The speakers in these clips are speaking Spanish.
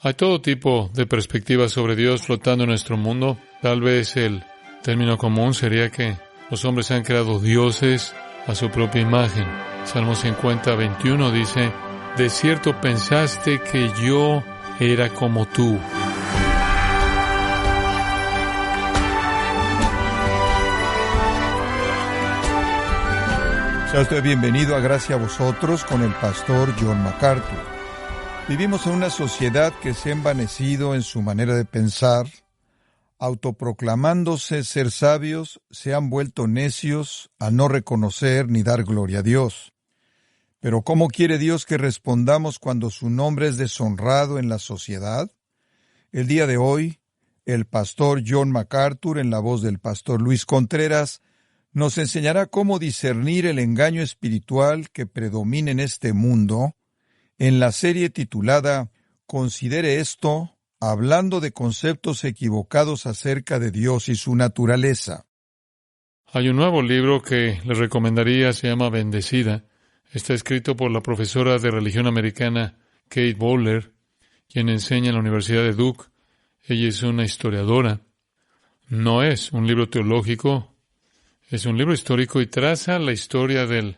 Hay todo tipo de perspectivas sobre Dios flotando en nuestro mundo. Tal vez el término común sería que los hombres han creado dioses a su propia imagen. Salmo 50:21 dice: de cierto pensaste que yo era como tú. Sea usted bienvenido a Gracia a Vosotros con el pastor John MacArthur. Vivimos en una sociedad que se ha envanecido en su manera de pensar. Autoproclamándose ser sabios, se han vuelto necios al no reconocer ni dar gloria a Dios. Pero ¿cómo quiere Dios que respondamos cuando su nombre es deshonrado en la sociedad? El día de hoy, el pastor John MacArthur, en la voz del pastor Luis Contreras, nos enseñará cómo discernir el engaño espiritual que predomina en este mundo, en la serie titulada Considere esto, hablando de conceptos equivocados acerca de Dios y su naturaleza. Hay un nuevo libro que les recomendaría, se llama Bendecida. Está escrito por la profesora de religión americana Kate Bowler, quien enseña en la Universidad de Duke. Ella es una historiadora. No es un libro teológico, es un libro histórico y traza la historia del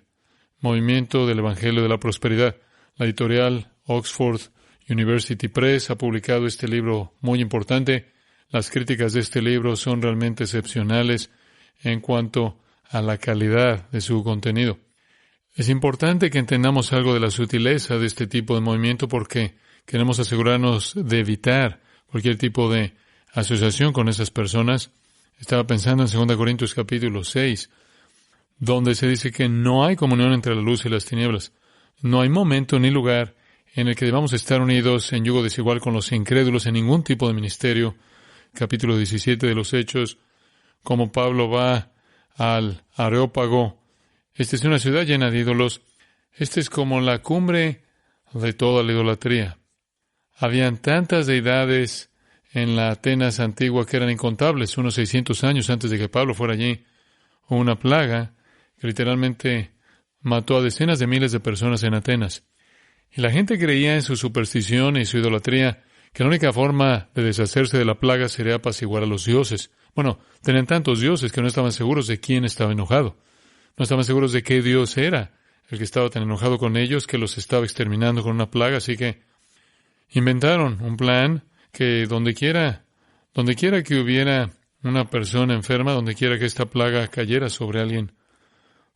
movimiento del Evangelio de la Prosperidad. La editorial Oxford University Press ha publicado este libro muy importante. Las críticas de este libro son realmente excepcionales en cuanto a la calidad de su contenido. Es importante que entendamos algo de la sutileza de este tipo de movimiento porque queremos asegurarnos de evitar cualquier tipo de asociación con esas personas. Estaba pensando en 2 Corintios capítulo 6, donde se dice que no hay comunión entre la luz y las tinieblas. No hay momento ni lugar en el que debamos estar unidos en yugo desigual con los incrédulos en ningún tipo de ministerio. Capítulo 17 de los Hechos, como Pablo va al Areópago. Esta es una ciudad llena de ídolos. Esta es como la cumbre de toda la idolatría. Habían tantas deidades en la Atenas antigua que eran incontables. Unos 600 años antes de que Pablo fuera allí, hubo una plaga que literalmente mató a decenas de miles de personas en Atenas. Y la gente creía en su superstición y su idolatría que la única forma de deshacerse de la plaga sería apaciguar a los dioses. Bueno, tenían tantos dioses que no estaban seguros de quién estaba enojado. No estaban seguros de qué Dios era el que estaba tan enojado con ellos que los estaba exterminando con una plaga. Así que inventaron un plan que donde quiera que hubiera una persona enferma, donde quiera que esta plaga cayera sobre alguien,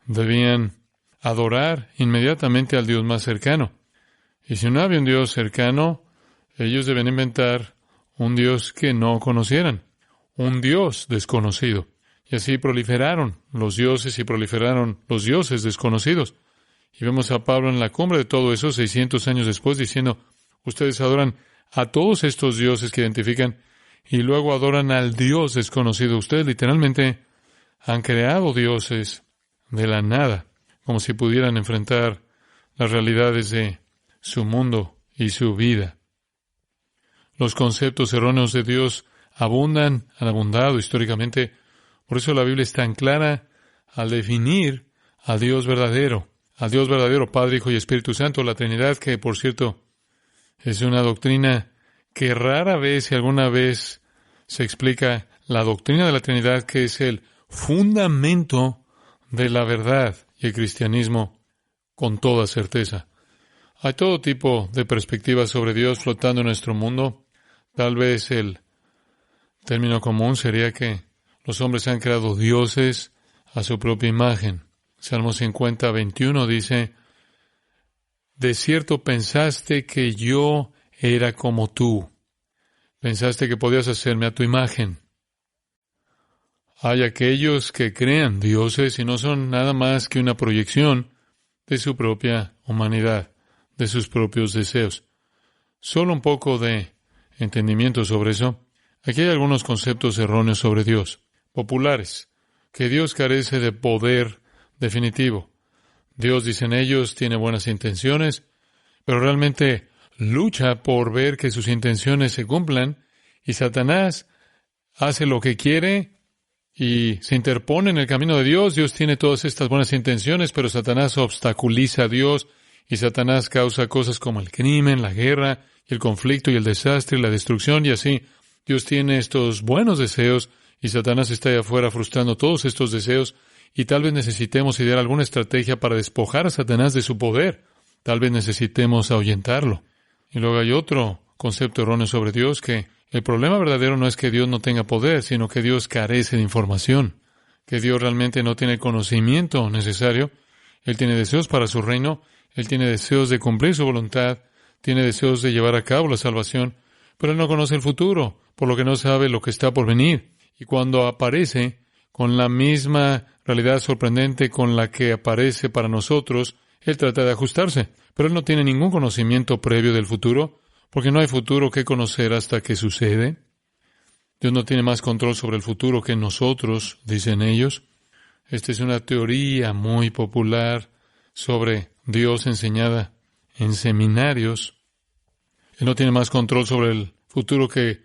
debían adorar inmediatamente al Dios más cercano. Y si no había un Dios cercano, ellos deben inventar un Dios que no conocieran, un Dios desconocido. Y así proliferaron los dioses y proliferaron los dioses desconocidos. Y vemos a Pablo en la cumbre de todo eso 600 años después diciendo, ustedes adoran a todos estos dioses que identifican y luego adoran al Dios desconocido. Ustedes literalmente han creado dioses de la nada, como si pudieran enfrentar las realidades de su mundo y su vida. Los conceptos erróneos de Dios han abundado históricamente. Por eso la Biblia es tan clara al definir al Dios verdadero, Padre, Hijo y Espíritu Santo, la Trinidad, que por cierto es una doctrina que rara vez, si alguna vez, se explica la doctrina de la Trinidad, que es el fundamento de la verdad y el cristianismo con toda certeza. Hay todo tipo de perspectivas sobre Dios flotando en nuestro mundo. Tal vez el término común sería que los hombres han creado dioses a su propia imagen. Salmo 50:21 dice: de cierto pensaste que yo era como tú. Pensaste que podías hacerme a tu imagen. Hay aquellos que crean dioses y no son nada más que una proyección de su propia humanidad, de sus propios deseos. Solo un poco de entendimiento sobre eso. Aquí hay algunos conceptos erróneos sobre Dios, populares, que Dios carece de poder definitivo. Dios, dicen ellos, tiene buenas intenciones, pero realmente lucha por ver que sus intenciones se cumplan, y Satanás hace lo que quiere y se interpone en el camino de Dios. Dios tiene todas estas buenas intenciones, pero Satanás obstaculiza a Dios Y Satanás causa cosas como el crimen, la guerra, y el conflicto y el desastre y la destrucción, y así. Dios tiene estos buenos deseos y Satanás está allá afuera frustrando todos estos deseos, y tal vez necesitemos idear alguna estrategia para despojar a Satanás de su poder. Tal vez necesitemos ahuyentarlo. Y luego hay otro concepto erróneo sobre Dios, que el problema verdadero no es que Dios no tenga poder, sino que Dios carece de información, que Dios realmente no tiene conocimiento necesario. Él tiene deseos para su reino, Él tiene deseos de cumplir su voluntad, tiene deseos de llevar a cabo la salvación, pero Él no conoce el futuro, por lo que no sabe lo que está por venir. Y cuando aparece con la misma realidad sorprendente con la que aparece para nosotros, Él trata de ajustarse, pero Él no tiene ningún conocimiento previo del futuro, porque no hay futuro que conocer hasta que sucede. Dios no tiene más control sobre el futuro que nosotros, dicen ellos. Esta es una teoría muy popular sobre Dios enseñada en seminarios. Él no tiene más control sobre el futuro que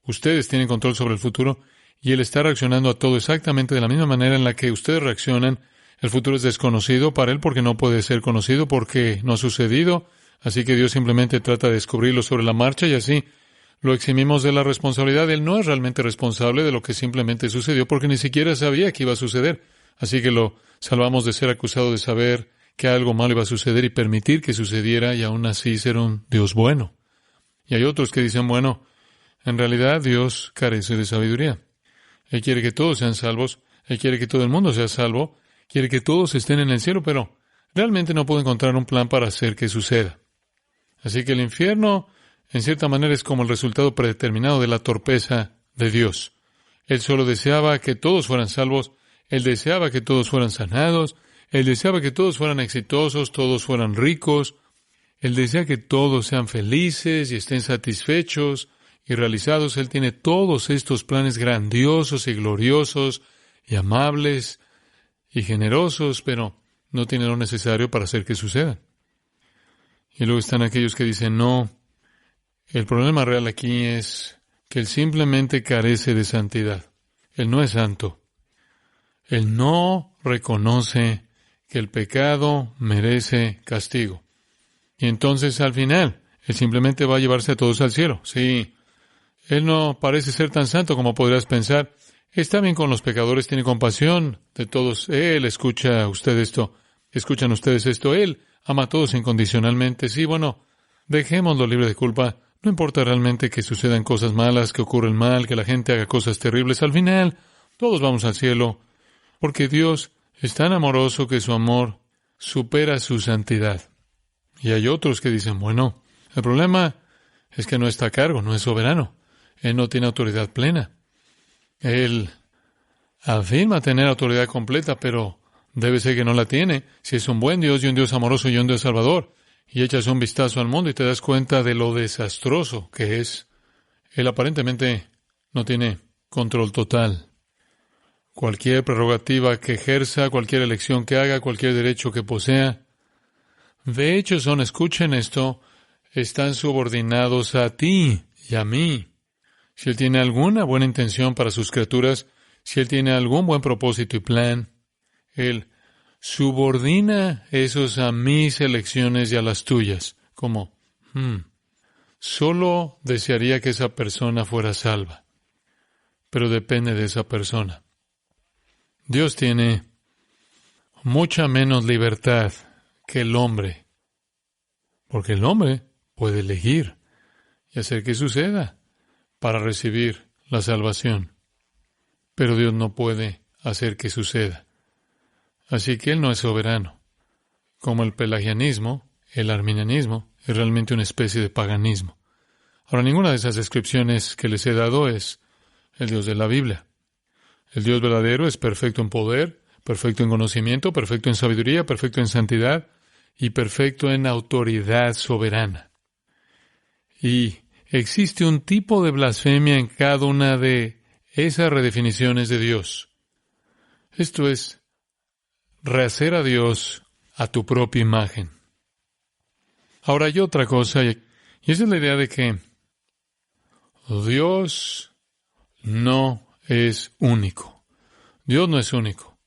ustedes tienen control sobre el futuro, y Él está reaccionando a todo exactamente de la misma manera en la que ustedes reaccionan. El futuro es desconocido para Él porque no puede ser conocido porque no ha sucedido, así que Dios simplemente trata de descubrirlo sobre la marcha y así lo eximimos de la responsabilidad. Él no es realmente responsable de lo que simplemente sucedió porque ni siquiera sabía que iba a suceder. Así que lo salvamos de ser acusado de saber que algo malo iba a suceder y permitir que sucediera, y aún así ser un Dios bueno. Y hay otros que dicen, bueno, en realidad Dios carece de sabiduría. Él quiere que todos sean salvos, Él quiere que todo el mundo sea salvo, quiere que todos estén en el cielo, pero realmente no puedo encontrar un plan para hacer que suceda. Así que el infierno, en cierta manera, es como el resultado predeterminado de la torpeza de Dios. Él solo deseaba que todos fueran salvos, Él deseaba que todos fueran sanados, Él deseaba que todos fueran exitosos, todos fueran ricos, Él desea que todos sean felices y estén satisfechos y realizados. Él tiene todos estos planes grandiosos y gloriosos y amables y generosos, pero no tiene lo necesario para hacer que sucedan. Y luego están aquellos que dicen, no, el problema real aquí es que Él simplemente carece de santidad. Él no es santo. Él no reconoce que el pecado merece castigo. Y entonces al final, Él simplemente va a llevarse a todos al cielo. Sí, Él no parece ser tan santo como podrías pensar. Está bien con los pecadores, tiene compasión de todos. Él escucha escuchan ustedes esto. Él ama a todos incondicionalmente. Sí, bueno, dejémoslo libre de culpa. No importa realmente que sucedan cosas malas, que ocurra el mal, que la gente haga cosas terribles. Al final, todos vamos al cielo, porque Dios es tan amoroso que su amor supera su santidad. Y hay otros que dicen, bueno, el problema es que no está a cargo, no es soberano. Él no tiene autoridad plena. Él afirma tener autoridad completa, pero debe ser que no la tiene. Si es un buen Dios y un Dios amoroso y un Dios salvador, y echas un vistazo al mundo y te das cuenta de lo desastroso que es, Él aparentemente no tiene control total. Cualquier prerrogativa que ejerza, cualquier elección que haga, cualquier derecho que posea, de hecho escuchen esto, están subordinados a ti y a mí. Si Él tiene alguna buena intención para sus criaturas, si Él tiene algún buen propósito y plan, Él subordina esos a mis elecciones y a las tuyas, como, solo desearía que esa persona fuera salva, pero depende de esa persona. Dios tiene mucha menos libertad que el hombre, porque el hombre puede elegir y hacer que suceda para recibir la salvación, pero Dios no puede hacer que suceda. Así que Él no es soberano. Como el pelagianismo, el arminianismo es realmente una especie de paganismo. Ahora, ninguna de esas descripciones que les he dado es el Dios de la Biblia. El Dios verdadero es perfecto en poder, perfecto en conocimiento, perfecto en sabiduría, perfecto en santidad y perfecto en autoridad soberana. Y existe un tipo de blasfemia en cada una de esas redefiniciones de Dios. Esto es rehacer a Dios a tu propia imagen. Ahora hay otra cosa, y esa es la idea de que Dios no es único. Dios no es único.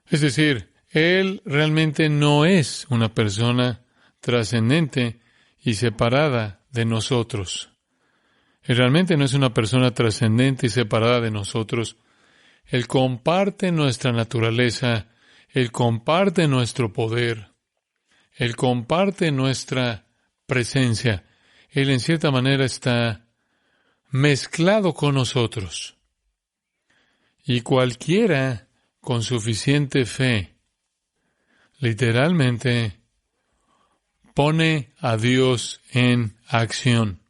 Es decir, Él realmente no es una persona trascendente y separada de nosotros. Él realmente no es una persona trascendente y separada de nosotros. Él comparte nuestra naturaleza, Él comparte nuestro poder, Él comparte nuestra presencia. Él en cierta manera está mezclado con nosotros. Y cualquiera con suficiente fe, literalmente, pone a Dios en acción.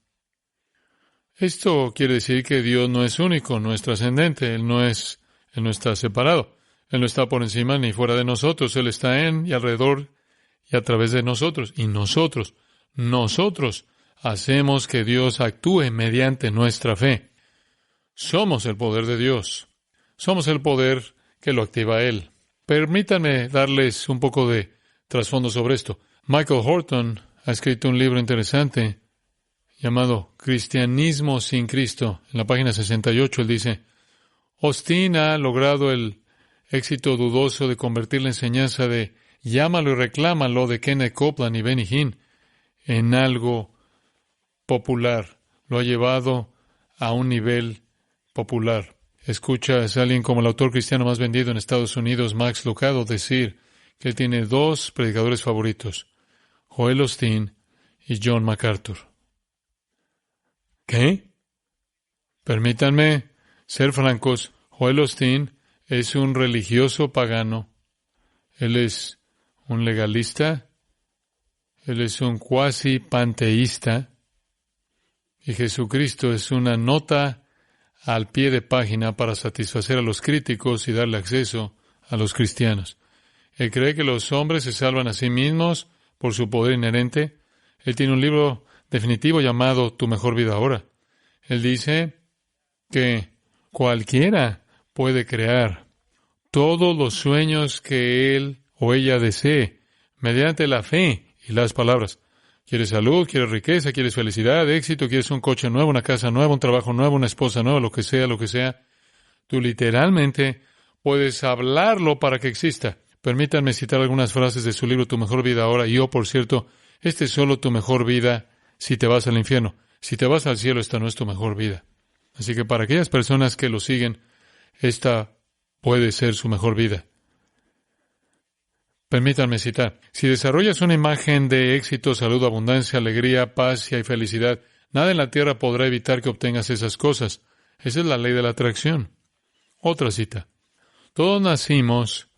Esto quiere decir que Dios no es único, no es trascendente, Él no está separado. Él no está por encima ni fuera de nosotros. Él está en y alrededor y a través de nosotros. Y nosotros hacemos que Dios actúe mediante nuestra fe. Somos el poder de Dios. Somos el poder que lo activa Él. Permítanme darles un poco de trasfondo sobre esto. Michael Horton ha escrito un libro interesante llamado Cristianismo sin Cristo. En la página 68 él dice, Austin ha logrado el éxito dudoso de convertir la enseñanza de llámalo y reclámalo de Kenneth Copeland y Benny Hinn en algo popular. Lo ha llevado a un nivel popular. Escuchas a alguien como el autor cristiano más vendido en Estados Unidos, Max Lucado, decir que él tiene dos predicadores favoritos, Joel Osteen y John MacArthur. ¿Qué? Permítanme ser francos. Joel Osteen es un religioso pagano. Él es un legalista. Él es un cuasi panteísta. Y Jesucristo es una nota al pie de página para satisfacer a los críticos y darle acceso a los cristianos. Él cree que los hombres se salvan a sí mismos por su poder inherente. Él tiene un libro definitivo llamado Tu mejor vida ahora. Él dice que cualquiera puede crear todos los sueños que él o ella desee mediante la fe y las palabras. ¿Quieres salud? ¿Quieres riqueza? ¿Quieres felicidad? ¿Éxito? ¿Quieres un coche nuevo? ¿Una casa nueva? ¿Un trabajo nuevo? ¿Una esposa nueva? Lo que sea. Tú literalmente puedes hablarlo para que exista. Permítanme citar algunas frases de su libro Tu mejor vida ahora. Y yo, por cierto, este es solo tu mejor vida si te vas al infierno. Si te vas al cielo, esta no es tu mejor vida. Así que para aquellas personas que lo siguen, esta puede ser su mejor vida. Permítanme citar. Si desarrollas una imagen de éxito, salud, abundancia, alegría, paz y felicidad, nada en la tierra podrá evitar que obtengas esas cosas. Esa es la ley de la atracción. Otra cita. Todos nacimos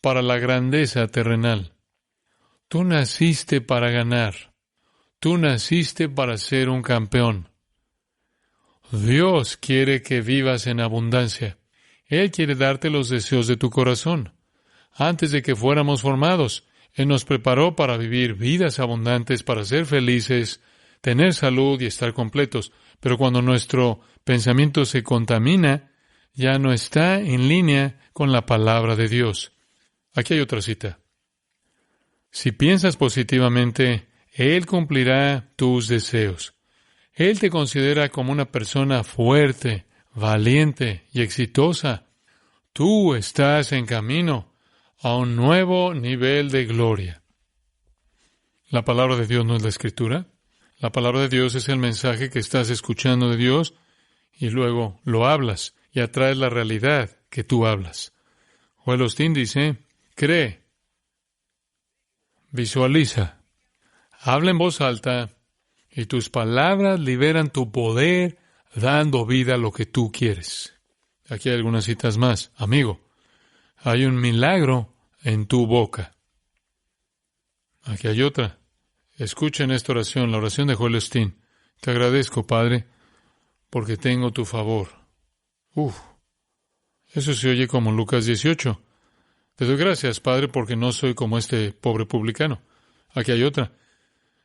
para la grandeza terrenal. Tú naciste para ganar. Tú naciste para ser un campeón. Dios quiere que vivas en abundancia. Él quiere darte los deseos de tu corazón. Antes de que fuéramos formados, Él nos preparó para vivir vidas abundantes, para ser felices, tener salud y estar completos. Pero cuando nuestro pensamiento se contamina, ya no está en línea con la palabra de Dios. Aquí hay otra cita. Si piensas positivamente, Él cumplirá tus deseos. Él te considera como una persona fuerte, valiente y exitosa. Tú estás en camino a un nuevo nivel de gloria. La palabra de Dios no es la Escritura. La palabra de Dios es el mensaje que estás escuchando de Dios y luego lo hablas y atraes la realidad que tú hablas. Joel Osteen dice, cree, visualiza, habla en voz alta y tus palabras liberan tu poder dando vida a lo que tú quieres. Aquí hay algunas citas más. Amigo, hay un milagro en tu boca. Aquí hay otra. Escuchen esta oración, la oración de Joel Osteen. Te agradezco, Padre, porque tengo tu favor. Eso se oye como Lucas 18. Te doy gracias, Padre, porque no soy como este pobre publicano. Aquí hay otra.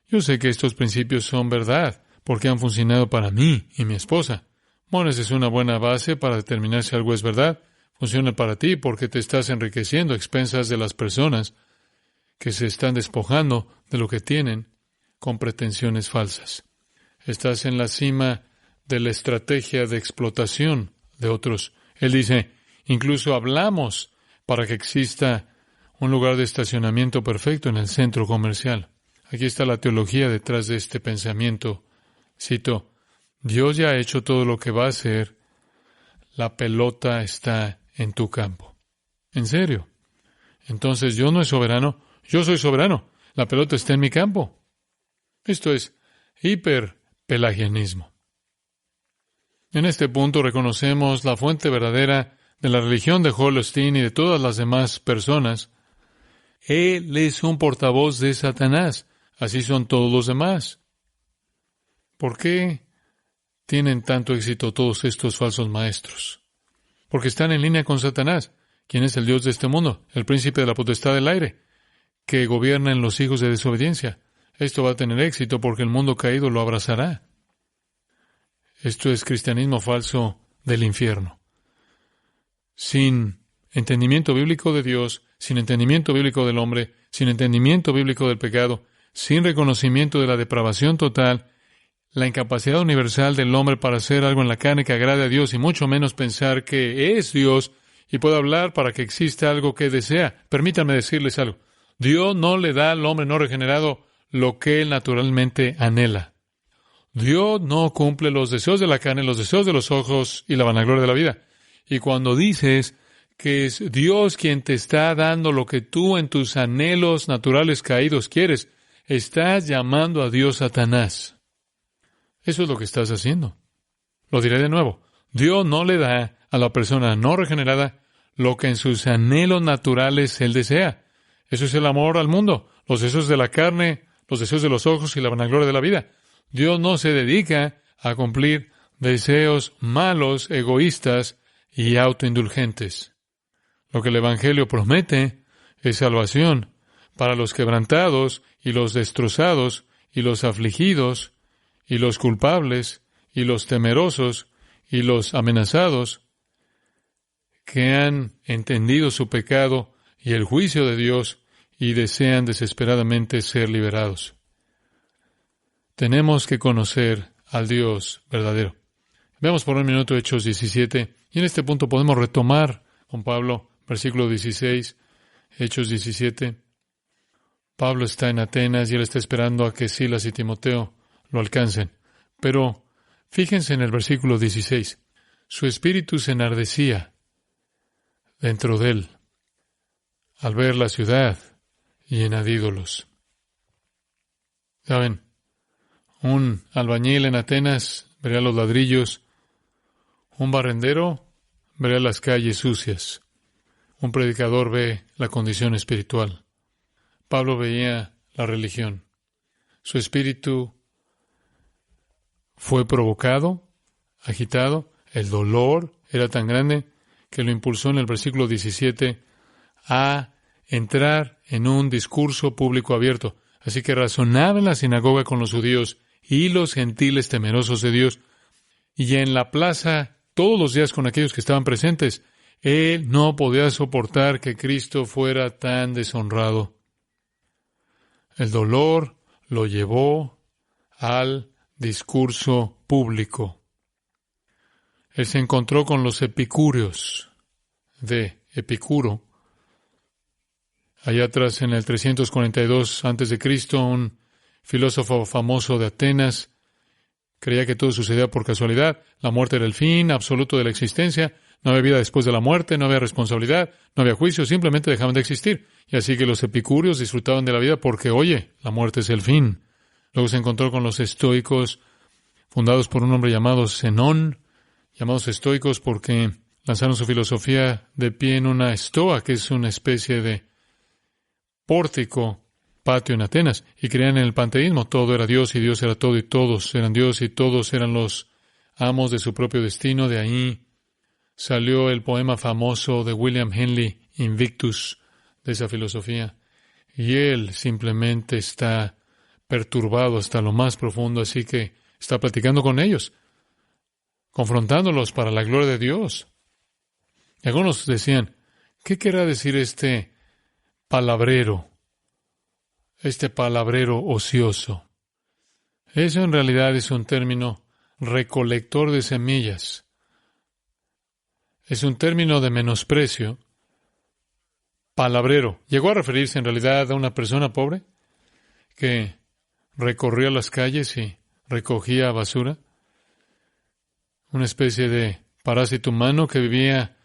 Yo sé que estos principios son verdad, porque han funcionado para mí y mi esposa. Esa es una buena base para determinar si algo es verdad. Funciona para ti porque te estás enriqueciendo a expensas de las personas que se están despojando de lo que tienen con pretensiones falsas. Estás en la cima de la estrategia de explotación de otros. Él dice, incluso hablamos para que exista un lugar de estacionamiento perfecto en el centro comercial. Aquí está la teología detrás de este pensamiento. Cito, Dios ya ha hecho todo lo que va a hacer. La pelota está en tu campo. ¿En serio? Entonces, ¿Dios no es soberano? Yo soy soberano. La pelota está en mi campo. Esto es hiperpelagianismo. En este punto reconocemos la fuente verdadera de la religión de Joel Osteen y de todas las demás personas. Él es un portavoz de Satanás. Así son todos los demás. ¿Por qué tienen tanto éxito todos estos falsos maestros? Porque están en línea con Satanás, quien es el Dios de este mundo, el príncipe de la potestad del aire, que gobierna en los hijos de desobediencia. Esto va a tener éxito porque el mundo caído lo abrazará. Esto es cristianismo falso del infierno. Sin entendimiento bíblico de Dios, sin entendimiento bíblico del hombre, sin entendimiento bíblico del pecado, sin reconocimiento de la depravación total, la incapacidad universal del hombre para hacer algo en la carne que agrade a Dios y mucho menos pensar que es Dios y puede hablar para que exista algo que desea. Permítanme decirles algo. Dios no le da al hombre no regenerado lo que él naturalmente anhela. Dios no cumple los deseos de la carne, los deseos de los ojos y la vanagloria de la vida. Y cuando dices que es Dios quien te está dando lo que tú en tus anhelos naturales caídos quieres, estás llamando a Dios Satanás. Eso es lo que estás haciendo. Lo diré de nuevo. Dios no le da a la persona no regenerada lo que en sus anhelos naturales él desea. Eso es el amor al mundo, los deseos de la carne, los deseos de los ojos y la vanagloria de la vida. Dios no se dedica a cumplir deseos malos, egoístas y autoindulgentes. Lo que el Evangelio promete es salvación para los quebrantados y los destrozados y los afligidos y los culpables y los temerosos y los amenazados que han entendido su pecado y el juicio de Dios y desean desesperadamente ser liberados. Tenemos que conocer al Dios verdadero. Veamos por un minuto Hechos 17, y en este punto podemos retomar con Pablo, versículo 16, Hechos 17. Pablo está en Atenas y él está esperando a que Silas y Timoteo lo alcancen. Pero fíjense en el versículo 16. Su espíritu se enardecía dentro de él al ver la ciudad llena de ídolos. ¿Saben? Un albañil en Atenas vería los ladrillos. Un barrendero vería las calles sucias. Un predicador ve la condición espiritual. Pablo veía la religión. Su espíritu fue provocado, agitado. El dolor era tan grande que lo impulsó en el versículo 17 a entrar en un discurso público abierto. Así que razonaba en la sinagoga con los judíos y los gentiles temerosos de Dios, y en la plaza todos los días con aquellos que estaban presentes. Él no podía soportar que Cristo fuera tan deshonrado. El dolor lo llevó al discurso público. Él se encontró con los epicúreos de Epicuro. Allá atrás, en el 342 a.C., un filósofo famoso de Atenas creía que todo sucedía por casualidad. La muerte era el fin absoluto de la existencia. No había vida después de la muerte, no había responsabilidad, no había juicio, simplemente dejaban de existir. Y así que los epicúreos disfrutaban de la vida porque, oye, la muerte es el fin. Luego se encontró con los estoicos, fundados por un hombre llamado Zenón, llamados estoicos porque lanzaron su filosofía de pie en una estoa, que es una especie de pórtico, patio en Atenas, y creían en el panteísmo. Todo era Dios y Dios era todo y todos eran Dios y todos eran los amos de su propio destino. De ahí salió el poema famoso de William Henley, Invictus, de esa filosofía. Y él simplemente está perturbado hasta lo más profundo, así que está platicando con ellos, confrontándolos para la gloria de Dios. Y algunos decían, ¿qué querrá decir este palabrero ocioso? Eso en realidad es un término recolector de semillas. Es un término de menosprecio palabrero. Llegó a referirse en realidad a una persona pobre que recorría las calles y recogía basura. Una especie de parásito humano que vivía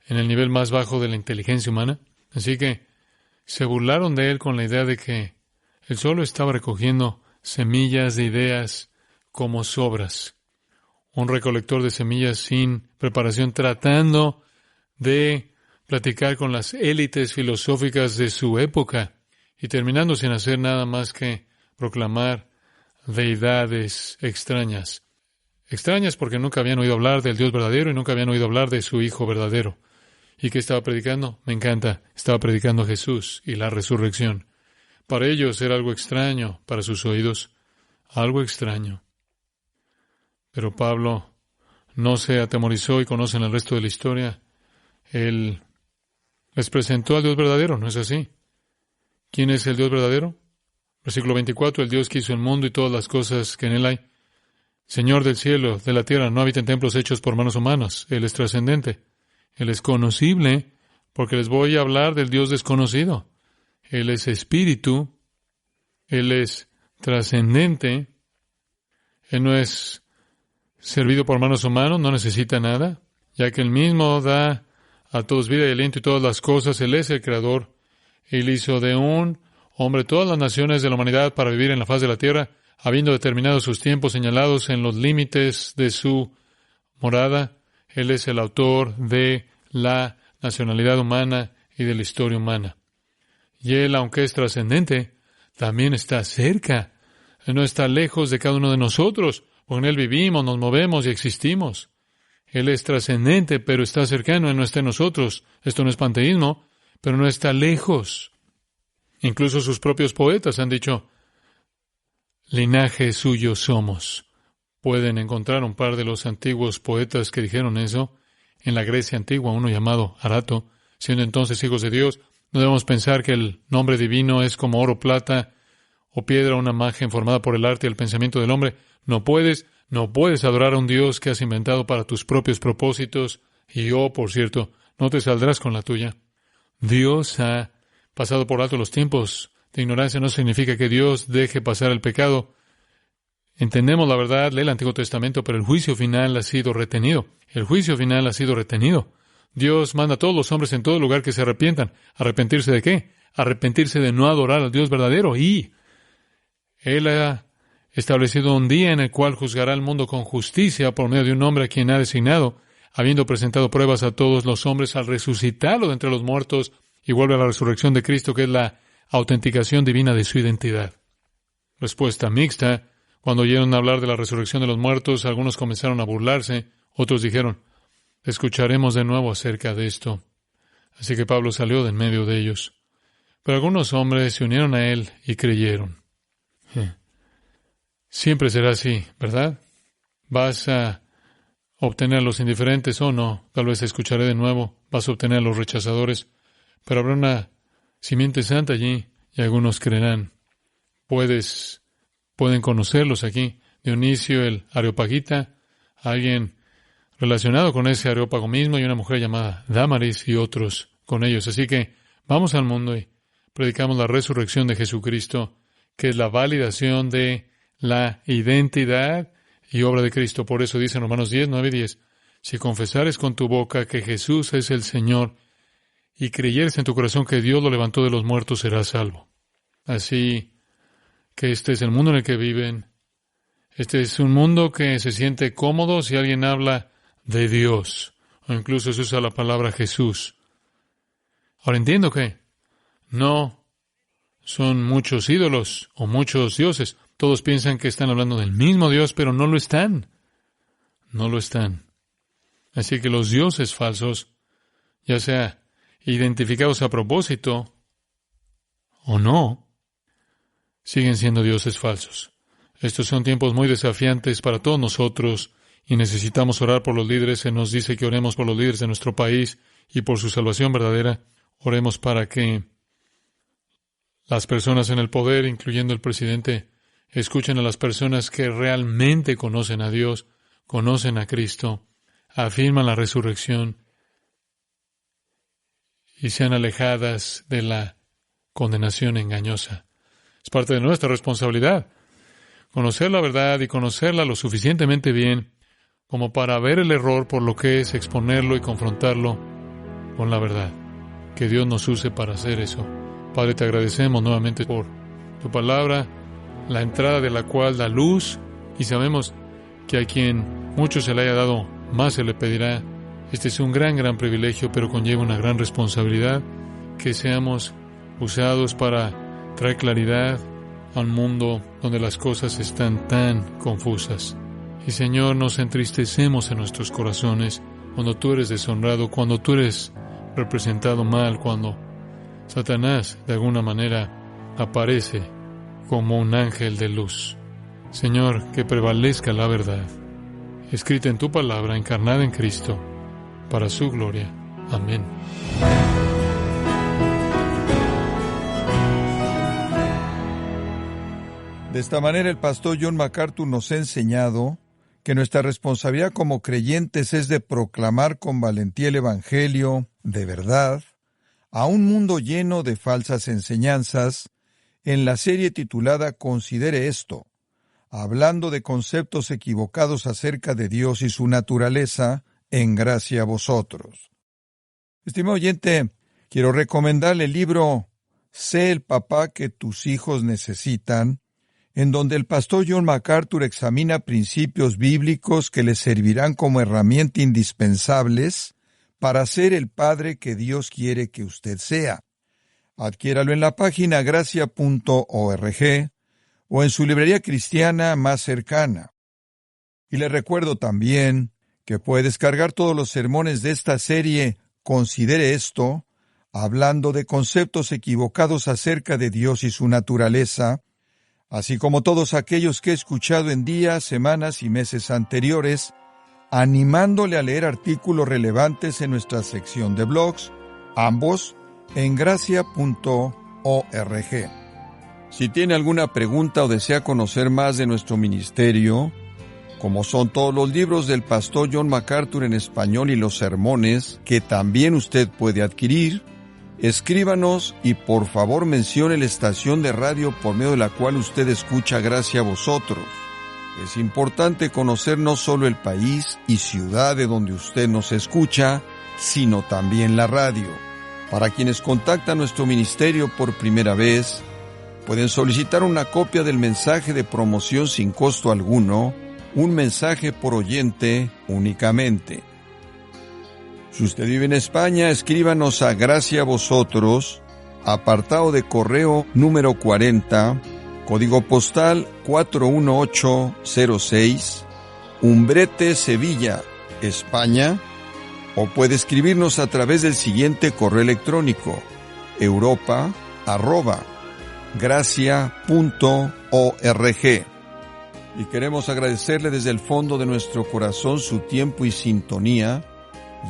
en el nivel más bajo de la inteligencia humana. Así que se burlaron de él con la idea de que él solo estaba recogiendo semillas de ideas como sobras. Un recolector de semillas sin preparación, tratando de platicar con las élites filosóficas de su época y terminando sin hacer nada más que proclamar deidades extrañas. Extrañas porque nunca habían oído hablar del Dios verdadero y nunca habían oído hablar de su Hijo verdadero. ¿Y qué estaba predicando? Me encanta. Estaba predicando a Jesús y la resurrección. Para ellos era algo extraño, para sus oídos, algo extraño. Pero Pablo no se atemorizó y conocen el resto de la historia. Él les presentó al Dios verdadero, ¿no es así? ¿Quién es el Dios verdadero? Versículo 24, el Dios que hizo el mundo y todas las cosas que en él hay. Señor del cielo, de la tierra, no habita en templos hechos por manos humanas. Él es trascendente. Él es conocible, porque les voy a hablar del Dios desconocido. Él es espíritu. Él es trascendente. Él no es servido por manos humanas, no necesita nada, ya que Él mismo da a todos vida y aliento y todas las cosas. Él es el Creador. Él hizo de un hombre todas las naciones de la humanidad para vivir en la faz de la tierra, habiendo determinado sus tiempos señalados en los límites de su morada. Él es el autor de la nacionalidad humana y de la historia humana. Y Él, aunque es trascendente, también está cerca. Él no está lejos de cada uno de nosotros, porque en Él vivimos, nos movemos y existimos. Él es trascendente, pero está cercano, Él no está en nosotros. Esto no es panteísmo, pero no está lejos. Incluso sus propios poetas han dicho, linaje suyo somos. Pueden encontrar un par de los antiguos poetas que dijeron eso en la Grecia antigua, uno llamado Arato, siendo entonces hijos de Dios. No debemos pensar que el nombre divino es como oro, plata o piedra, una imagen formada por el arte y el pensamiento del hombre. No puedes adorar a un Dios que has inventado para tus propios propósitos y, por cierto, no te saldrás con la tuya. Dios ha pasado por alto los tiempos de ignorancia. No significa que Dios deje pasar el pecado. Entendemos la verdad, lee el Antiguo Testamento, pero el juicio final ha sido retenido. El juicio final ha sido retenido. Dios manda a todos los hombres en todo lugar que se arrepientan. ¿Arrepentirse de qué? Arrepentirse de no adorar al Dios verdadero. Y Él ha establecido un día en el cual juzgará al mundo con justicia por medio de un hombre a quien ha designado, habiendo presentado pruebas a todos los hombres al resucitarlo de entre los muertos y vuelve a la resurrección de Cristo, que es la autenticación divina de su identidad. Respuesta mixta. Cuando oyeron hablar de la resurrección de los muertos, algunos comenzaron a burlarse, otros dijeron, escucharemos de nuevo acerca de esto. Así que Pablo salió de en medio de ellos. Pero algunos hombres se unieron a él y creyeron. Siempre será así, ¿verdad? Vas a obtener a los indiferentes o no. Tal vez escucharé de nuevo. Vas a obtener a los rechazadores. Pero habrá una simiente santa allí y algunos creerán. Pueden conocerlos aquí. Dionisio el Areopagita, alguien relacionado con ese Areópago mismo, y una mujer llamada Dámaris y otros con ellos. Así que vamos al mundo y predicamos la resurrección de Jesucristo, que es la validación de la identidad y obra de Cristo. Por eso dice en Romanos 10, 9 y 10, si confesares con tu boca que Jesús es el Señor y creyeres en tu corazón que Dios lo levantó de los muertos, serás salvo. Así que este es el mundo en el que viven. Este es un mundo que se siente cómodo si alguien habla de Dios, o incluso se usa la palabra Jesús. Ahora entiendo que no son muchos ídolos o muchos dioses. Todos piensan que están hablando del mismo Dios, pero no lo están. No lo están. Así que los dioses falsos, ya sea identificados a propósito o no, siguen siendo dioses falsos. Estos son tiempos muy desafiantes para todos nosotros y necesitamos orar por los líderes. Se nos dice que oremos por los líderes de nuestro país y por su salvación verdadera. Oremos para que las personas en el poder, incluyendo el presidente, escuchen a las personas que realmente conocen a Dios, conocen a Cristo, afirman la resurrección y sean alejadas de la condenación engañosa. Es parte de nuestra responsabilidad conocer la verdad y conocerla lo suficientemente bien como para ver el error por lo que es, exponerlo y confrontarlo con la verdad. Que Dios nos use para hacer eso. Padre, te agradecemos nuevamente por tu palabra, la entrada de la cual da luz, y sabemos que a quien mucho se le haya dado, más se le pedirá. Este es un gran privilegio, pero conlleva una gran responsabilidad, que seamos usados para traer claridad a un mundo donde las cosas están tan confusas. Y Señor, nos entristecemos en nuestros corazones cuando tú eres deshonrado, cuando tú eres representado mal, cuando Satanás de alguna manera aparece como un ángel de luz. Señor, que prevalezca la verdad, escrita en tu palabra, encarnada en Cristo, para su gloria. Amén. De esta manera, el pastor John MacArthur nos ha enseñado que nuestra responsabilidad como creyentes es de proclamar con valentía el Evangelio de verdad a un mundo lleno de falsas enseñanzas en la serie titulada Considere esto, hablando de conceptos equivocados acerca de Dios y su naturaleza, en gracia a vosotros. Estimado oyente, quiero recomendarle el libro Sé el papá que tus hijos necesitan, en donde el pastor John MacArthur examina principios bíblicos que le servirán como herramienta indispensables para ser el padre que Dios quiere que usted sea. Adquiéralo en la página gracia.org o en su librería cristiana más cercana. Y le recuerdo también que puede descargar todos los sermones de esta serie Considere esto, hablando de conceptos equivocados acerca de Dios y su naturaleza, así como todos aquellos que he escuchado en días, semanas y meses anteriores, animándole a leer artículos relevantes en nuestra sección de blogs, ambos en gracia.org. Si tiene alguna pregunta o desea conocer más de nuestro ministerio, como son todos los libros del pastor John MacArthur en español y los sermones que también usted puede adquirir, escríbanos y por favor mencione la estación de radio por medio de la cual usted escucha Gracia a vosotros. Es importante conocer no solo el país y ciudad de donde usted nos escucha, sino también la radio. Para quienes contactan nuestro ministerio por primera vez, pueden solicitar una copia del mensaje de promoción sin costo alguno, un mensaje por oyente únicamente. Si usted vive en España, escríbanos a Gracia a vosotros, apartado de correo número 40, código postal 41806, Umbrete, Sevilla, España, o puede escribirnos a través del siguiente correo electrónico, europa@gracia.org. Y queremos agradecerle desde el fondo de nuestro corazón su tiempo y sintonía,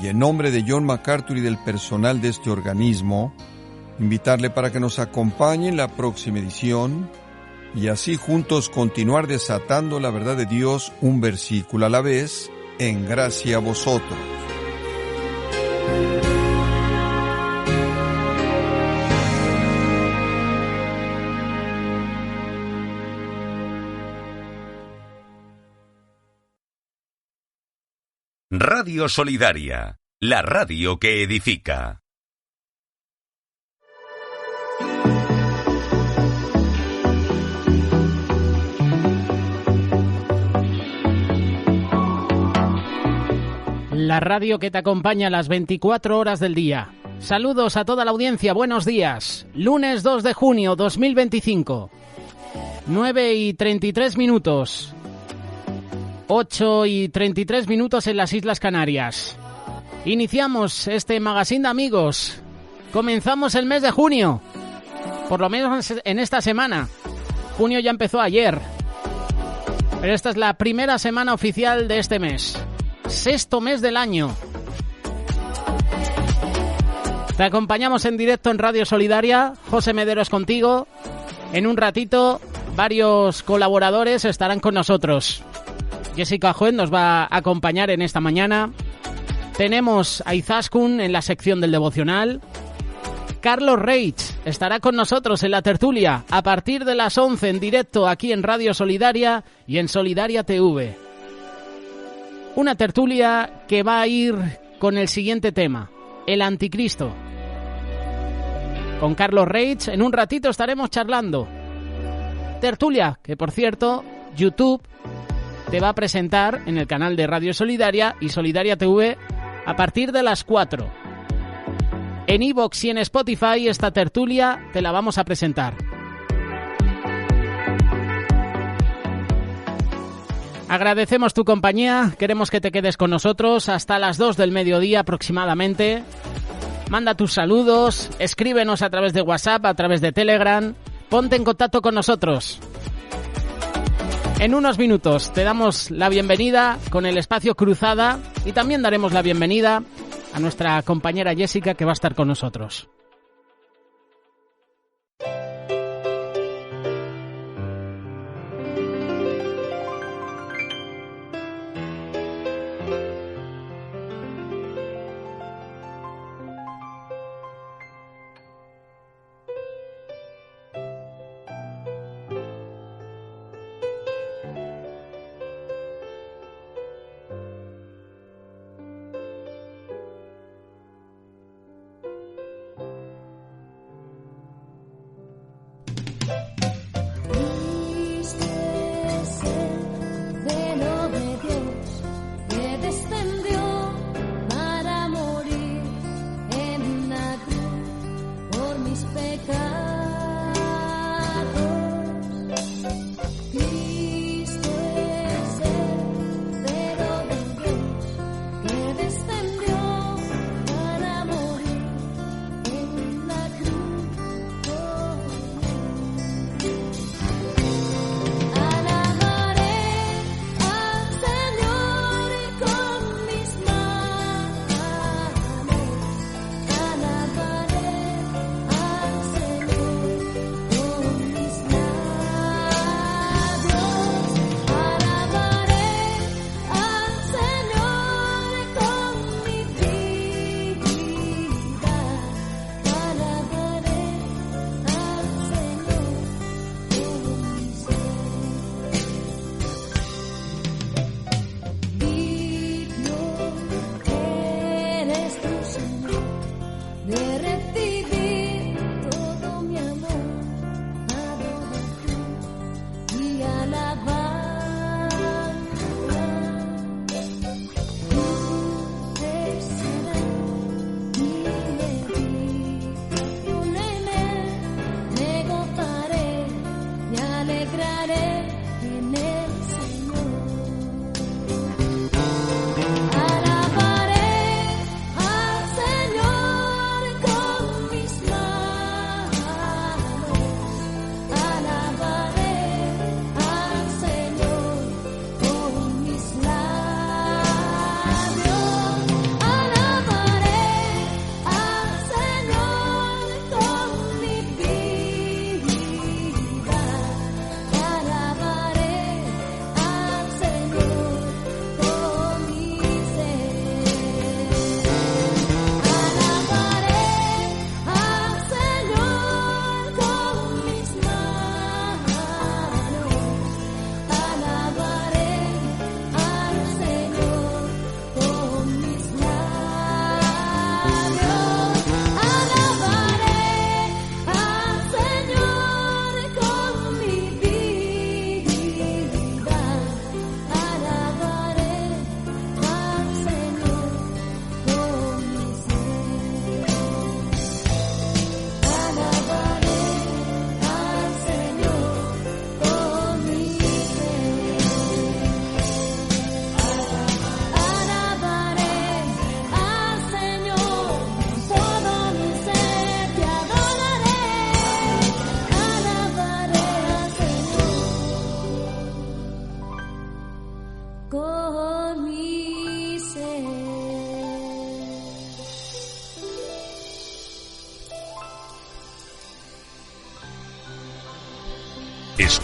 y en nombre de John MacArthur y del personal de este organismo, invitarle para que nos acompañe en la próxima edición, y así juntos continuar desatando la verdad de Dios un versículo a la vez, en gracia a vosotros. Radio Solidaria, la radio que edifica. La radio que te acompaña las 24 horas del día. Saludos a toda la audiencia, buenos días. Lunes 2 de junio 2025. 9:33 minutos. 8:33 minutos en las Islas Canarias. Iniciamos este magazine de amigos. Comenzamos el mes de junio. Por lo menos en esta semana. Junio ya empezó ayer. Pero esta es la primera semana oficial de este mes. 6º mes del año. Te acompañamos en directo en Radio Solidaria. José Mederos contigo. En un ratito, varios colaboradores estarán con nosotros. Jessica Juez nos va a acompañar en esta mañana. Tenemos a Izaskun en la sección del devocional. Carlos Reich estará con nosotros en la tertulia a partir de las 11 en directo aquí en Radio Solidaria y en Solidaria TV. Una tertulia que va a ir con el siguiente tema, el anticristo. Con Carlos Reich en un ratito estaremos charlando. Tertulia que, por cierto, YouTube te va a presentar en el canal de Radio Solidaria y Solidaria TV a partir de las 4. En iVoox y en Spotify esta tertulia te la vamos a presentar. Agradecemos tu compañía, queremos que te quedes con nosotros hasta las 2 del mediodía aproximadamente. Manda tus saludos, escríbenos a través de WhatsApp, a través de Telegram, ponte en contacto con nosotros. En unos minutos te damos la bienvenida con el espacio Cruzada y también daremos la bienvenida a nuestra compañera Jessica que va a estar con nosotros.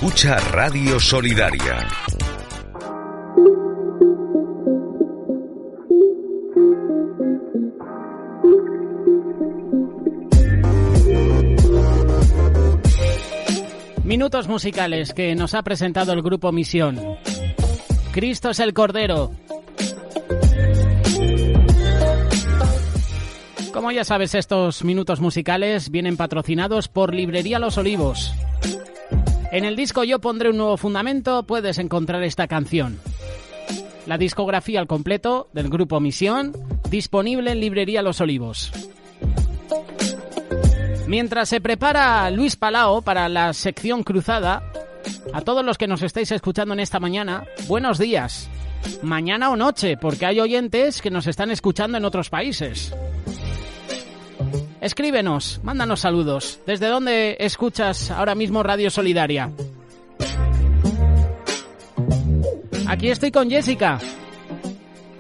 Escucha Radio Solidaria. Minutos musicales que nos ha presentado el Grupo Misión. Cristo es el Cordero. Como ya sabes, estos minutos musicales vienen patrocinados por Librería Los Olivos. En el disco Yo pondré un nuevo fundamento puedes encontrar esta canción. La discografía al completo del Grupo Misión, disponible en Librería Los Olivos. Mientras se prepara Luis Palao para la sección cruzada, a todos los que nos estáis escuchando en esta mañana, buenos días. Mañana o noche, porque hay oyentes que nos están escuchando en otros países. Escríbenos, mándanos saludos. ¿Desde dónde escuchas ahora mismo Radio Solidaria? Aquí estoy con Jessica.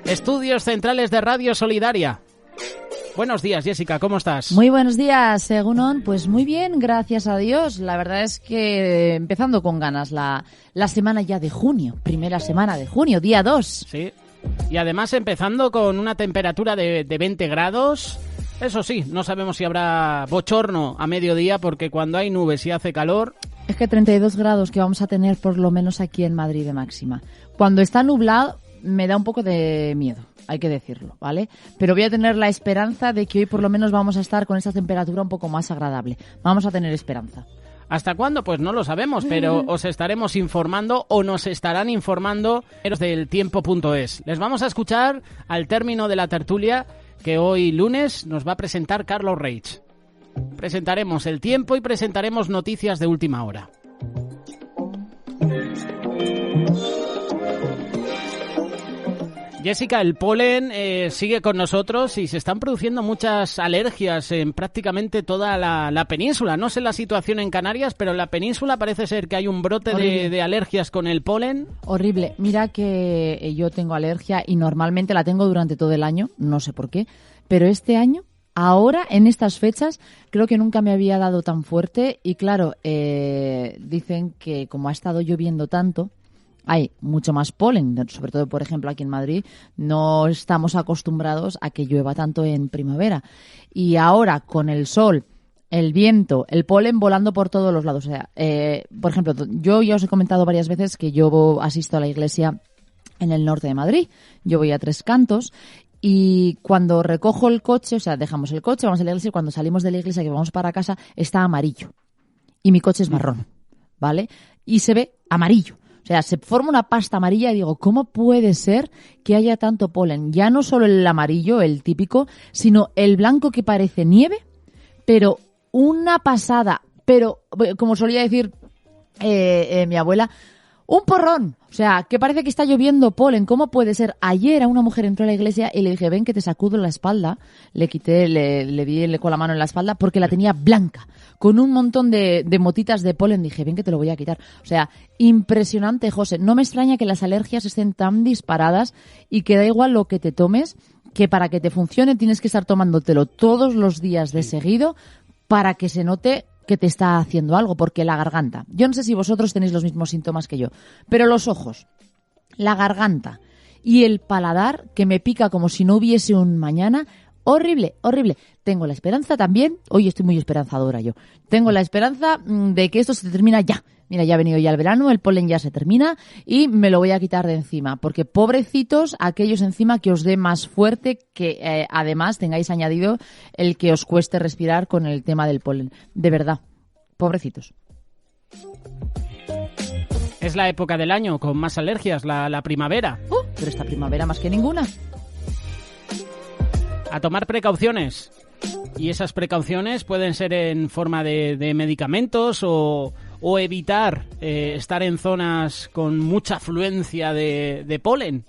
Estudios centrales de Radio Solidaria. Buenos días, Jessica, ¿cómo estás? Muy buenos días, Egunon. Pues muy bien, gracias a Dios. La verdad es que empezando con ganas la semana ya de junio, primera semana de junio, día 2. Sí, y además empezando con una temperatura de 20 grados... Eso sí, no sabemos si habrá bochorno a mediodía porque cuando hay nubes y hace calor... Es que 32 grados que vamos a tener por lo menos aquí en Madrid de máxima. Cuando está nublado me da un poco de miedo, hay que decirlo, ¿vale? Pero voy a tener la esperanza de que hoy por lo menos vamos a estar con esta temperatura un poco más agradable. Vamos a tener esperanza. ¿Hasta cuándo? Pues no lo sabemos, pero os estaremos informando o nos estarán informando del tiempo.es. Les vamos a escuchar al término de la tertulia que hoy lunes nos va a presentar Carlos Reich. Presentaremos el tiempo y presentaremos noticias de última hora. Jessica, el polen sigue con nosotros y se están produciendo muchas alergias en prácticamente toda la península. No sé la situación en Canarias, pero en la península parece ser que hay un brote de alergias con el polen. Horrible. Mira que yo tengo alergia y normalmente la tengo durante todo el año, no sé por qué, pero este año, ahora, en estas fechas, creo que nunca me había dado tan fuerte y claro, dicen que como ha estado lloviendo tanto, hay mucho más polen, sobre todo, por ejemplo, aquí en Madrid no estamos acostumbrados a que llueva tanto en primavera. Y ahora, con el sol, el viento, el polen volando por todos los lados. O sea, por ejemplo, yo ya os he comentado varias veces que yo asisto a la iglesia en el norte de Madrid. Yo voy a Tres Cantos y cuando recojo el coche, o sea, dejamos el coche, vamos a la iglesia y cuando salimos de la iglesia que vamos para casa está amarillo. Y mi coche es marrón, ¿vale? Y se ve amarillo. O sea, se forma una pasta amarilla y digo, ¿cómo puede ser que haya tanto polen? Ya no solo el amarillo, el típico, sino el blanco que parece nieve, pero una pasada. Pero, como solía decir mi abuela, un porrón. O sea, que parece que está lloviendo polen. ¿Cómo puede ser? Ayer a una mujer entró a la iglesia y le dije, ven que te sacudo la espalda. Le quité, le di con la mano en la espalda porque la tenía blanca, con un montón de motitas de polen. Dije, ven que te lo voy a quitar. O sea, impresionante, José. No me extraña que las alergias estén tan disparadas y que da igual lo que te tomes, que para que te funcione tienes que estar tomándotelo todos los días de seguido para que se note que te está haciendo algo, porque la garganta, yo no sé si vosotros tenéis los mismos síntomas que yo, pero los ojos, la garganta y el paladar que me pica como si no hubiese un mañana, horrible, horrible. Tengo la esperanza también, hoy estoy muy esperanzadora yo, tengo la esperanza de que esto se termina ya. Mira, ya ha venido ya el verano, el polen ya se termina y me lo voy a quitar de encima, porque pobrecitos aquellos encima que os dé más fuerte, que además tengáis añadido el que os cueste respirar con el tema del polen. De verdad, pobrecitos. Es la época del año con más alergias, la primavera. Pero esta primavera más que ninguna. A tomar precauciones. Y esas precauciones pueden ser en forma de medicamentos o evitar estar en zonas con mucha afluencia de polen.